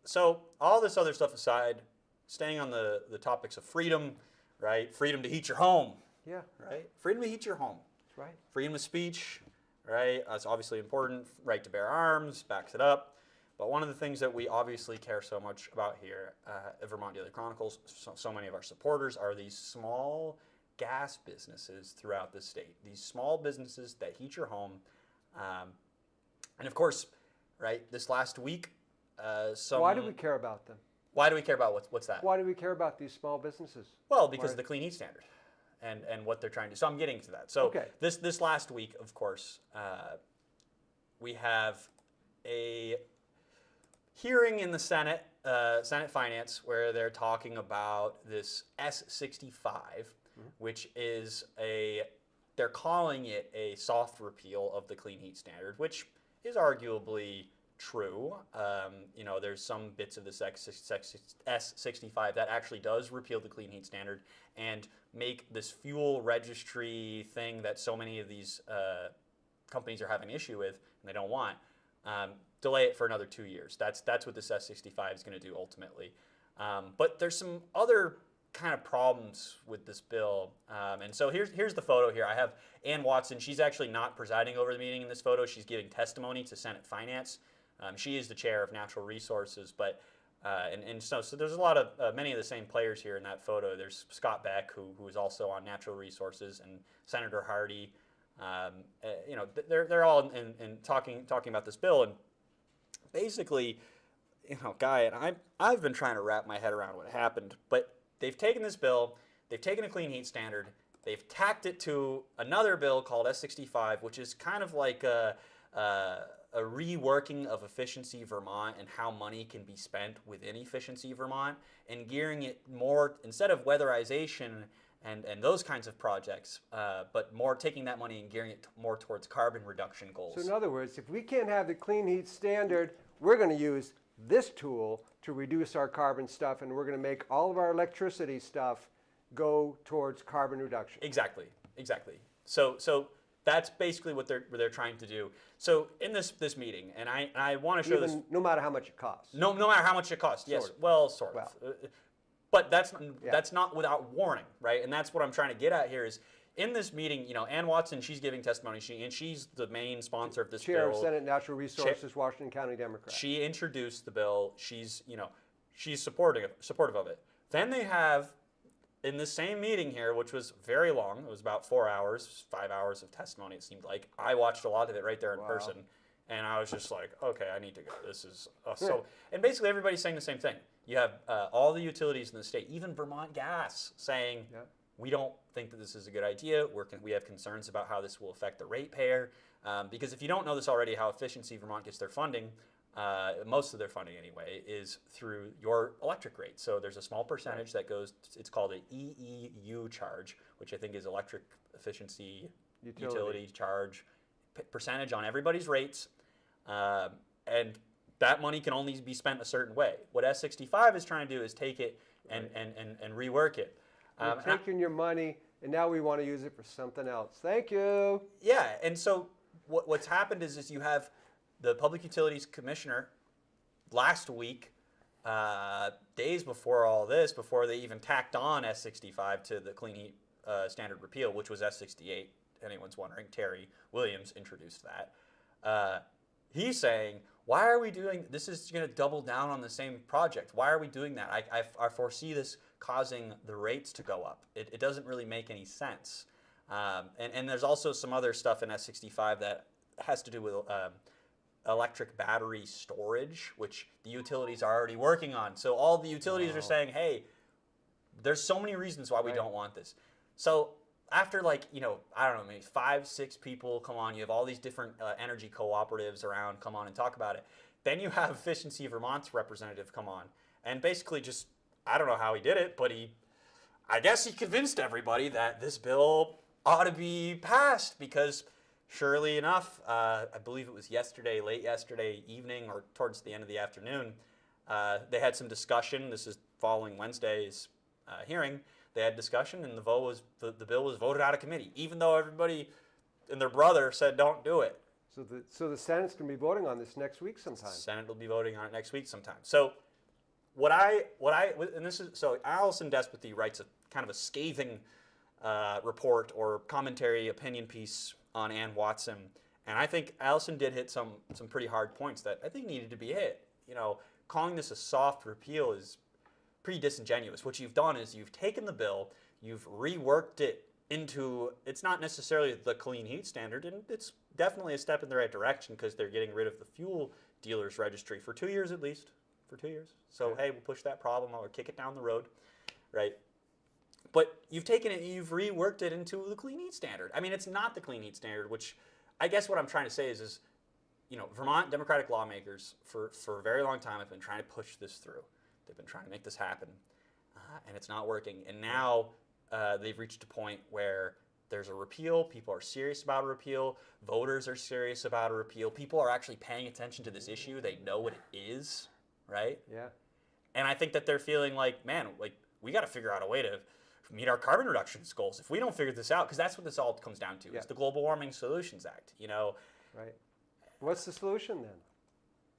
so all this other stuff aside, staying on the topics of freedom, right? Freedom to heat your home. Yeah. Right? Freedom to heat your home. That's right. Freedom of speech, right? That's obviously important. Right to bear arms backs it up. But one of the things that we obviously care so much about here at Vermont Daily Chronicles, so many of our supporters, are these small gas businesses throughout the state. These small businesses that heat your home. And of course, right, this last week, Why do we care about them? Why do we care about what's that? Why do we care about these small businesses? Well, because of the clean heat standard and what they're trying to do. So I'm getting to that. So Okay. this last week, of course, we have a hearing in the Senate, Senate Finance, where they're talking about this S65, which is they're calling it a soft repeal of the clean heat standard, which is arguably true. There's some bits of this S65 that actually does repeal the clean heat standard and make this fuel registry thing that so many of these companies are having issue with and they don't want, delay it for another 2 years. That's what this S65 is going to do ultimately. But there's some other kind of problems with this bill. And so here's the photo here. I have Ann Watson. She's actually not presiding over the meeting in this photo. She's giving testimony to Senate Finance. She is the chair of Natural Resources, but so there's a lot of many of the same players here in that photo. There's Scott Beck, who is also on Natural Resources, and Senator Hardy. They're all in talking about this bill, and basically, Guy and I've been trying to wrap my head around what happened, but they've taken this bill, they've taken a clean heat standard, they've tacked it to another bill called S65, which is kind of like a reworking of Efficiency Vermont and how money can be spent within Efficiency Vermont, and gearing it more, instead of weatherization and those kinds of projects, but more taking that money and gearing it more towards carbon reduction goals. So in other words, if we can't have the clean heat standard, we're going to use this tool to reduce our carbon stuff, and we're going to make all of our electricity stuff go towards carbon reduction. Exactly. So that's basically what they're trying to do. So in this meeting, and I want to show this. No matter how much it costs. No matter how much it costs. Yes. Sort of. Well, sort of. But that's not without warning, right? And that's what I'm trying to get at here is in this meeting, Ann Watson, she's giving testimony, she's the main sponsor of this Chair bill. of Senate Natural Resources, Washington County Democrat. She introduced the bill. She's supportive of it. Then they have in the same meeting here, which was very long, it was about 4 hours, 5 hours of testimony, it seemed like. I watched a lot of it right there in person, and I was just like, okay, I need to go. This is so. And basically, everybody's saying the same thing. You have all the utilities in the state, even Vermont Gas, saying, we don't think that this is a good idea. We have concerns about how this will affect the ratepayer. Because if you don't know this already, how Efficiency Vermont gets their funding, most of their funding anyway, is through your electric rate. So there's a small percentage that goes, it's called an EEU charge, which I think is electric efficiency utility charge percentage on everybody's rates. And that money can only be spent a certain way. What S65 is trying to do is take it and rework it. We're taking your money, and now we want to use it for something else. Thank you. Yeah, and so what's happened is you have the Public Utilities Commissioner last week, days before all this, before they even tacked on S65 to the Clean Heat Standard repeal, which was S68, anyone's wondering, Terry Williams introduced that. He's saying, why are we doing, this is going to double down on the same project. Why are we doing that? I foresee this causing the rates to go up. It doesn't really make any sense. And there's also some other stuff in S65 that has to do with electric battery storage, which the utilities are already working on. So all the utilities are saying, hey, there's so many reasons why we don't want this. So after I don't know, maybe 5-6 people come on, you have all these different energy cooperatives around come on and talk about it. Then you have Efficiency Vermont's representative come on and basically just, I don't know how he did it, but I guess he convinced everybody that this bill ought to be passed because surely enough, I believe it was late yesterday evening or towards the end of the afternoon, they had some discussion. This is following Wednesday's hearing. They had discussion, and the bill was voted out of committee, even though everybody and their brother said don't do it. So the Senate's going to be voting on this next week sometime. The Senate will be voting on it next week sometime. So Allison Despothy writes a kind of a scathing report or commentary opinion piece on Ann Watson, and I think Allison did hit some pretty hard points that I think needed to be hit. Calling this a soft repeal is pretty disingenuous. What you've done is you've taken the bill, you've reworked it into, it's not necessarily the clean heat standard, and it's definitely a step in the right direction because they're getting rid of the fuel dealers registry for 2 years at least, for 2 years. So, Yeah. hey, we'll push that problem or kick it down the road, right? But you've taken it, you've reworked it into the clean heat standard. I mean, it's not the clean heat standard, which I guess what I'm trying to say is Vermont Democratic lawmakers for a very long time have been trying to push this through. They've been trying to make this happen, and it's not working. And now they've reached a point where there's a repeal. People are serious about a repeal. Voters are serious about a repeal. People are actually paying attention to this issue. They know what it is, right? Yeah. And I think that they're feeling like, man, like we got to figure out a way to meet our carbon reduction goals. If we don't figure this out, because that's what this all comes down to, Yeah. is the Global Warming Solutions Act. Right. What's the solution then?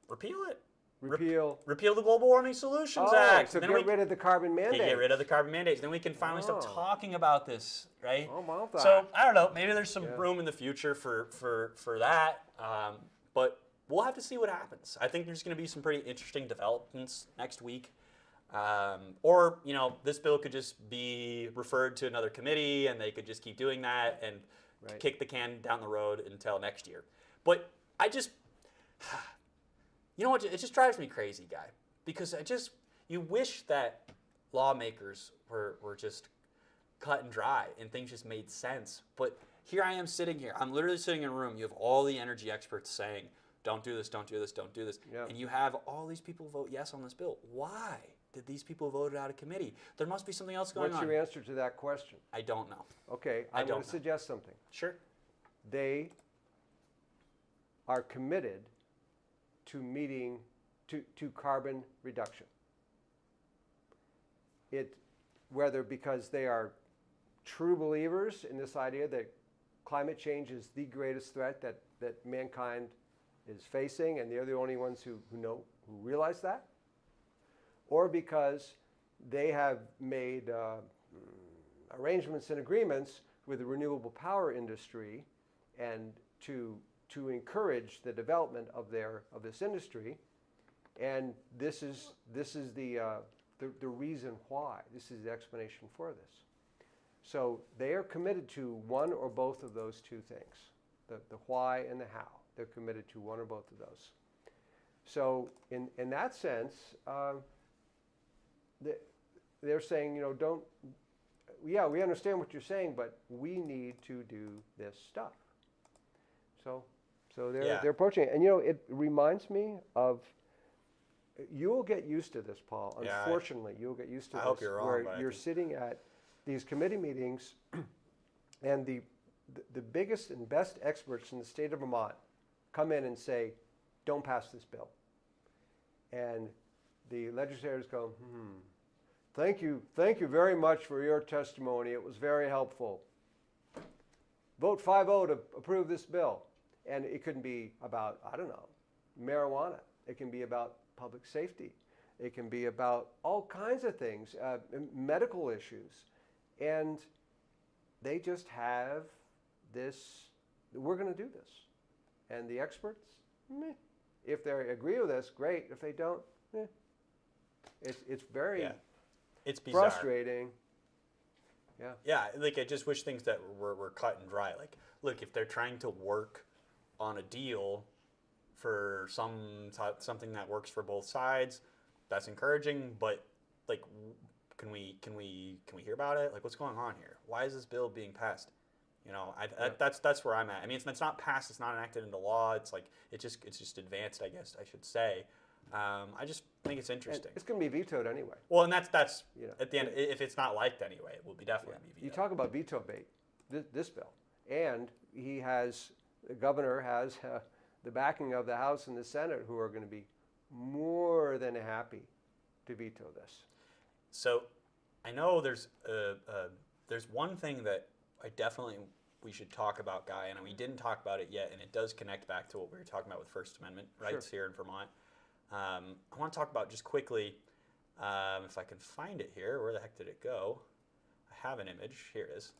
Repeal it. Repeal. Repeal the Global Warming Solutions Oh, Act. so Then get rid of the carbon mandate. get rid of the carbon mandates. Then we can finally stop Oh. talking about this, right? Oh, about that. So I don't know. Maybe there's some Yeah. room in the future for that. But we'll have to see what happens. I think there's going to be some pretty interesting developments next week. Or this bill could just be referred to another committee, and they could just keep doing that and Right. kick the can down the road until next year. But I just, what? It just drives me crazy, guy. Because you wish that lawmakers were just cut and dry and things just made sense. But here I am sitting here. I'm literally sitting in a room. You have all the energy experts saying, don't do this, don't do this, don't do this. Yeah. And you have all these people vote yes on this bill. Why did these people vote it out of committee? There must be something else going What's on. your answer to that question? I don't know. Okay, I I'm don't going know. to suggest something. Sure. They are committed to meeting to carbon reduction. Whether because they are true believers in this idea that climate change is the greatest threat that mankind is facing, and they're the only ones who realize that, or because they have made arrangements and agreements with the renewable power industry, and to encourage the development of this industry, and this is the reason why. This is the explanation for this. So they are committed to one or both of those two things, the why and the how. They're committed to one or both of those. So in that sense, they're saying, we understand what you're saying, but we need to do this stuff. So they're approaching it. And it reminds me of, you'll get used to this, Paul. Yeah, Unfortunately, you'll get used to I this. hope you're wrong, where but I you're think- sitting at these committee meetings, and the biggest and best experts in the state of Vermont come in and say, don't pass this bill. And the legislators go, thank you very much for your testimony. It was very helpful. Vote 5-0 to approve this bill. And it could be about, I don't know, marijuana. It can be about public safety. It can be about all kinds of things, medical issues. And they just have this, we're going to do this. And the experts, meh. If they agree with us, great. If they don't, eh. It's very It's bizarre. frustrating. Yeah. Yeah, like I just wish things that were cut and dry. Like, look, if they're trying to work on a deal for something that works for both sides, that's encouraging. But like, can we hear about it? Like, what's going on here? Why is this bill being passed? That's where I'm at. I mean, it's not passed. It's not enacted into law. It's like it's just advanced, I guess I should say. I just think it's interesting. And it's going to be vetoed anyway. Well, and that's at the end. If it's not liked anyway, it will be definitely be You vetoed. talk about veto bait, this bill. And the governor has the backing of the House and the Senate, who are going to be more than happy to veto this. So, I know there's one thing that we should talk about, Guy, and we didn't talk about it yet, and it does connect back to what we were talking about with First Amendment rights here in Vermont. I want to talk about just quickly, if I can find it here. Where the heck did it go? I have an image. Here it is.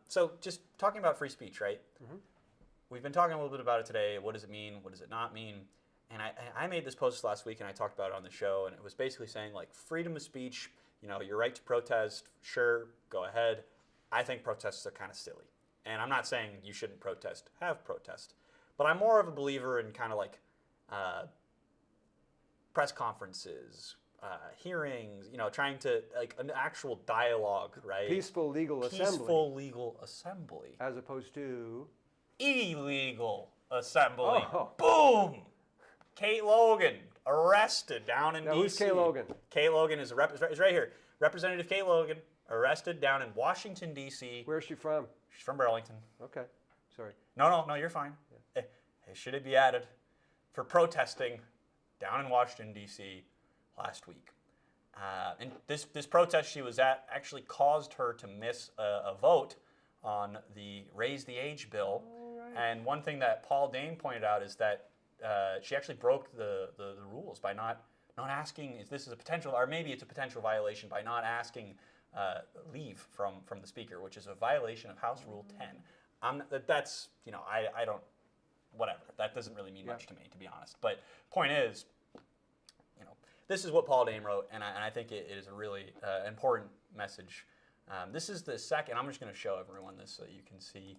So just talking about free speech, right? Mm-hmm. We've been talking a little bit about it today. What does it mean? What does it not mean? And I made this post last week, and I talked about it on the show, and it was basically saying, like, freedom of speech, your right to protest, sure, go ahead. I think protests are kind of silly. And I'm not saying you shouldn't protest, have protest. But I'm more of a believer in kind of like press conferences, hearings, trying to, like, an actual dialogue, right? Peaceful legal assembly. Peaceful legal assembly. As opposed to Illegal assembly. Oh. Boom! Kate Logan, arrested down in Now, D.C. who's Kate Logan? Kate Logan is right here. Representative Kate Logan, arrested down in Washington, D.C. Where's she from? She's from Burlington. Okay, sorry. No, you're fine. Should it be added for protesting down in Washington, D.C. last week. And this protest she was at actually caused her to miss a vote on the Raise the Age bill. Right. And one thing that Paul Dane pointed out is that she actually broke the rules by not asking if this is a potential, or maybe it's a potential violation, by not asking leave from the speaker, which is a violation of House Rule 10. That's, I don't, whatever. That doesn't really mean much to me, to be honest. But point is, this is what Paul Dane wrote, and I think it is a really important message. This is the second, I'm just going to show everyone this so you can see.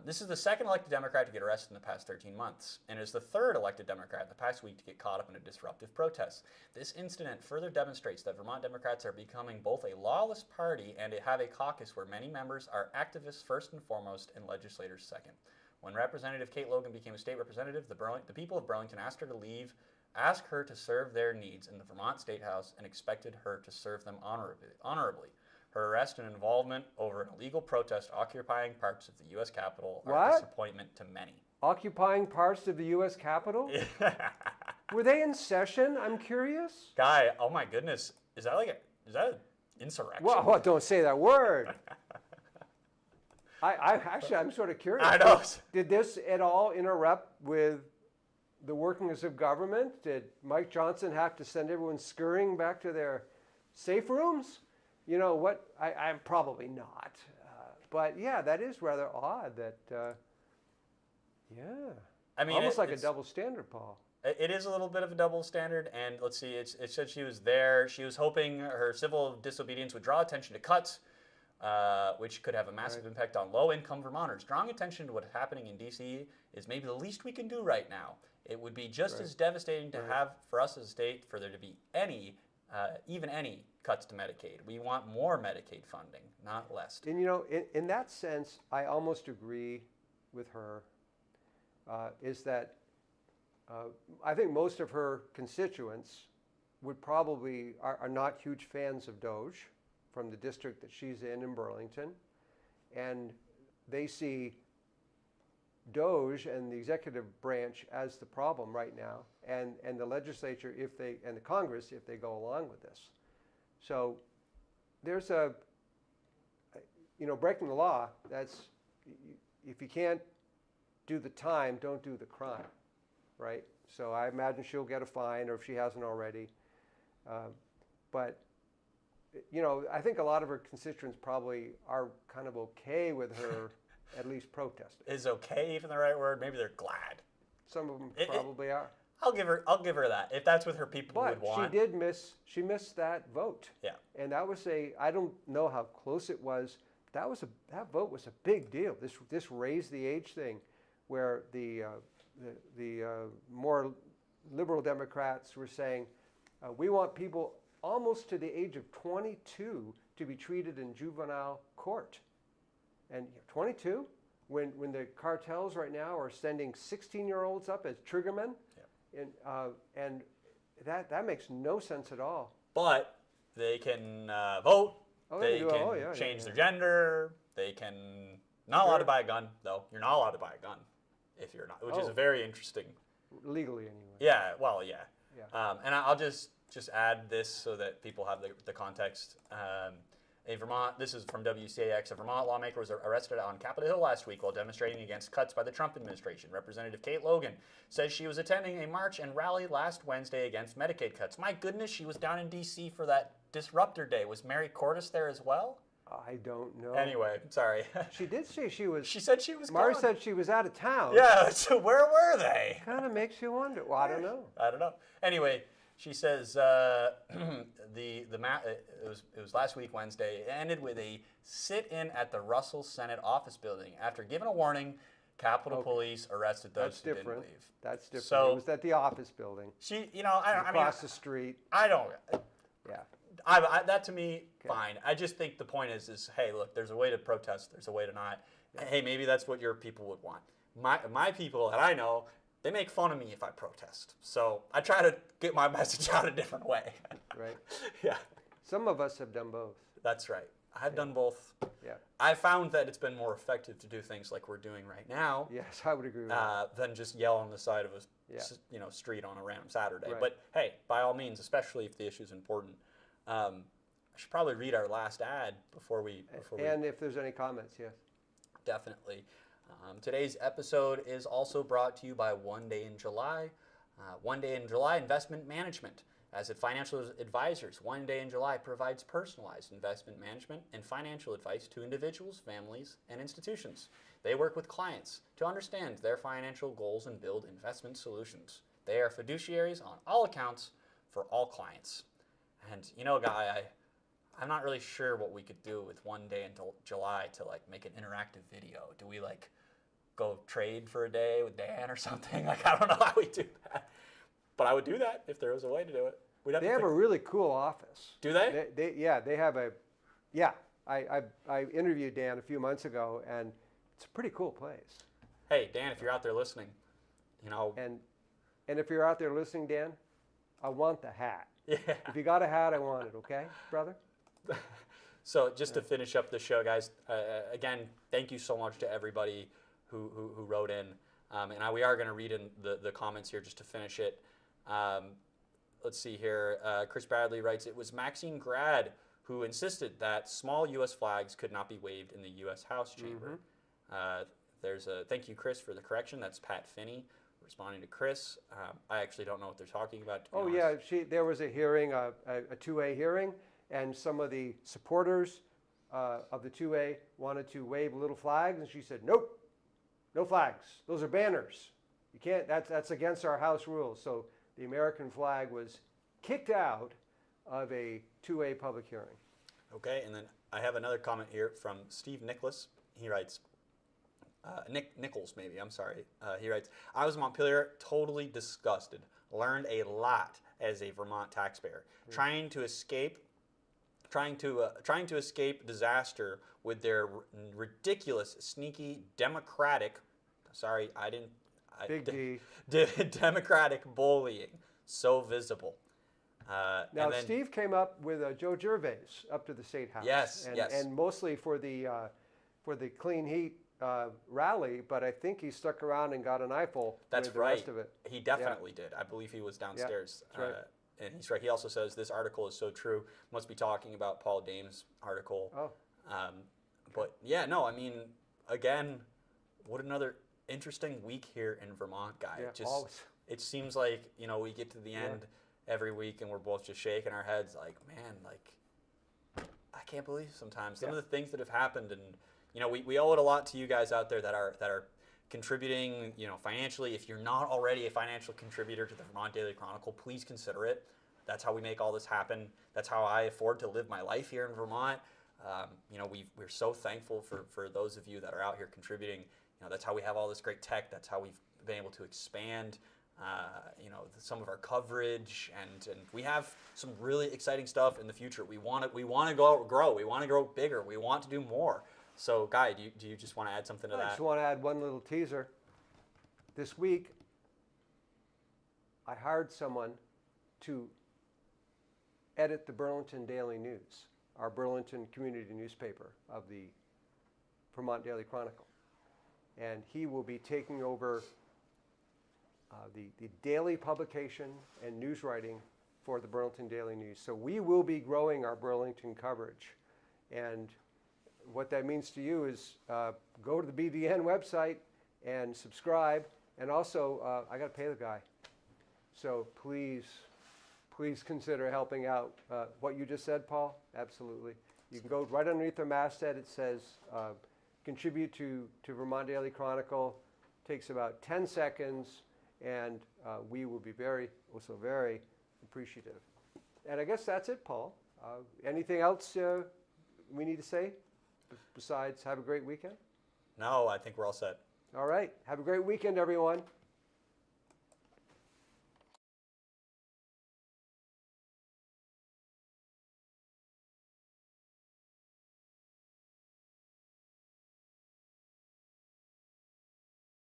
This is the second elected Democrat to get arrested in the past 13 months, and is the third elected Democrat in the past week to get caught up in a disruptive protest. This incident further demonstrates that Vermont Democrats are becoming both a lawless party and have a caucus where many members are activists first and foremost and legislators second. When Representative Kate Logan became a state representative, the people of Burlington asked her to leave, asked her to serve their needs in the Vermont State House, and expected her to serve them honorably. Her arrest and involvement over an illegal protest occupying parts of the U.S. Capitol are a disappointment to many. Occupying parts of the U.S. Capitol? Were they in session? I'm curious. Guy, oh my goodness, is that an insurrection? Well, don't say that word. I'm sort of curious. I know. Did this at all interrupt with the workings of government? Did Mike Johnson have to send everyone scurrying back to their safe rooms? You know what? I'm probably not. But yeah, that is rather odd that, I mean, almost like a double standard, Paul. It is a little bit of a double standard, and let's see, it said she was there. She was hoping her civil disobedience would draw attention to cuts, which could have a massive impact on low-income Vermonters. Drawing attention to what's happening in D.C. is maybe the least we can do right now. It would be just as devastating to have, for us as a state, for there to be any, even any cuts to Medicaid. We want more Medicaid funding, not less. And in that sense, I almost agree with her, is that I think most of her constituents would probably are not huge fans of Doge from the district that she's in Burlington, and they see Doge and the executive branch as the problem right now, and the legislature and the Congress if they go along with this. So there's breaking the law. That's, if you can't do the time, don't do the crime, right? So I imagine she'll get a fine, or if she hasn't already. But I think a lot of her constituents probably are kind of okay with her at least protesting. Is okay even the right word? Maybe they're glad. Some of them probably are. I'll give her that. If that's what her people would want. She missed that vote. Yeah. And that was I don't know how close it was. That vote was a big deal. This raised the age thing, where the more liberal Democrats were saying, we want people almost to the age of 22 to be treated in juvenile court. And 22, when the cartels right now are sending 16-year-olds up as triggermen, and that makes no sense at all. But they can vote. They can can change their gender. They can not allowed to buy a gun, though. You're not allowed to buy a gun if you're not, which is very interesting. Legally, anyway. Yeah. Well, yeah. And I'll just add this so that people have the context. In Vermont, this is from WCAX, a Vermont lawmaker was arrested on Capitol Hill last week while demonstrating against cuts by the Trump administration. Representative Kate Logan says she was attending a march and rally last Wednesday against Medicaid cuts. My goodness, she was down in D.C. for that Disruptor Day. Was Mary Cordes there as well? I don't know. Anyway, sorry. She did say she was. She said she was Mari gone. said she was out of town. Yeah, so where were they? Kind of makes you wonder. Well, I don't know. I don't know. Anyway, She says it was last week Wednesday. It ended with a sit-in at the Russell Senate office building after giving a warning. Capitol Police arrested those who didn't leave. That's different. So, it was at the office building. She, you know, Across the street. I don't. Yeah. That to me, fine. I just think the point is, hey, look, there's a way to protest. There's a way to not. Hey, maybe that's what your people would want. My people that I know, they make fun of me if I protest. So I try to get my message out a different way. Right. Yeah. Some of us have done both. That's right. I've done both. Yeah. I found that it's been more effective to do things like we're doing right now. Yes, I would agree with that. Than just yell on the side of a street on a random Saturday. Right. But hey, by all means, especially if the issue is important. I should probably read our last ad before we. And if there's any comments, yes. Definitely. Today's episode is also brought to you by One Day in July. One Day in July Investment Management. As financial advisors, One Day in July provides personalized investment management and financial advice to individuals, families, and institutions. They work with clients to understand their financial goals and build investment solutions. They are fiduciaries on all accounts for all clients. And you know, Guy, I'm not really sure what we could do with One Day in July to like make an interactive video. Do we like go trade for a day with Dan or something? Like, I don't know how we do that. But I would do that if there was a way to do it. They have a really cool office. Do they? They have a, yeah. I interviewed Dan a few months ago, and it's a pretty cool place. Hey, Dan, if you're out there listening, you know. And if you're out there listening, Dan, I want the hat. Yeah. If you got a hat, I want it, okay, brother? So just to finish up the show, guys, again, thank you so much to everybody who wrote in. And we are going to read in the comments here just to finish it. Let's see here. Chris Bradley writes, it was Maxine Grad who insisted that small U.S. flags could not be waved in the U.S. House chamber. There's a thank you, Chris, for the correction. That's Pat Finney responding to Chris. I actually don't know what they're talking about. To be honest. Yeah, there was a hearing, a 2A hearing, and some of the supporters of the 2A wanted to wave little flags, and she said, nope, no flags. Those are banners. You can't. That's against our House rules. So the American flag was kicked out of a 2A public hearing. Okay, and then I have another comment here from Steve Nicholas. He writes, Nichols maybe, I'm sorry. He writes, I was in Montpelier, totally disgusted. Learned a lot as a Vermont taxpayer. Trying to escape disaster with their ridiculous, sneaky, democratic, sorry, I didn't, Big D. Democratic bullying, so visible. Now, Steve came up with Joe Gervais up to the State House. Yes, and, yes. And mostly for the Clean Heat rally, but I think he stuck around and got an eyeful That's with the right. rest of it. He definitely did. I believe he was downstairs. That's right. And he's right. He also says this article is so true. Must be talking about Paul Dame's article. Oh. But yeah, no, I mean, again, what another interesting week here in Vermont, Guy. Yeah, always. It seems like, you know, we get to the end every week and we're both just shaking our heads like, man, like, I can't believe sometimes some of the things that have happened. And, you know, we owe it a lot to you guys out there that are contributing, you know, financially. If you're not already a financial contributor to the Vermont Daily Chronicle, please consider it. That's how we make all this happen. That's how I afford to live my life here in Vermont. You know, we're so thankful for those of you that are out here contributing. You know, that's how we have all this great tech. That's how we've been able to expand, you know, some of our coverage, and we have some really exciting stuff in the future. We want to grow. We want to grow bigger. We want to do more. So, Guy, do you just want to add something to that? I just want to add one little teaser. This week, I hired someone to edit the Burlington Daily News, our Burlington community newspaper of the Vermont Daily Chronicle. And he will be taking over the daily publication and news writing for the Burlington Daily News. So we will be growing our Burlington coverage. And what that means to you is go to the BDN website and subscribe. And also, I got to pay the guy. So please consider helping out. What you just said, Paul, absolutely. You can go right underneath the masthead. It says, contribute to Vermont Daily Chronicle. Takes about 10 seconds, and we will be very appreciative. And I guess that's it, Paul. Anything else we need to say besides have a great weekend? No, I think we're all set. All right. Have a great weekend, everyone.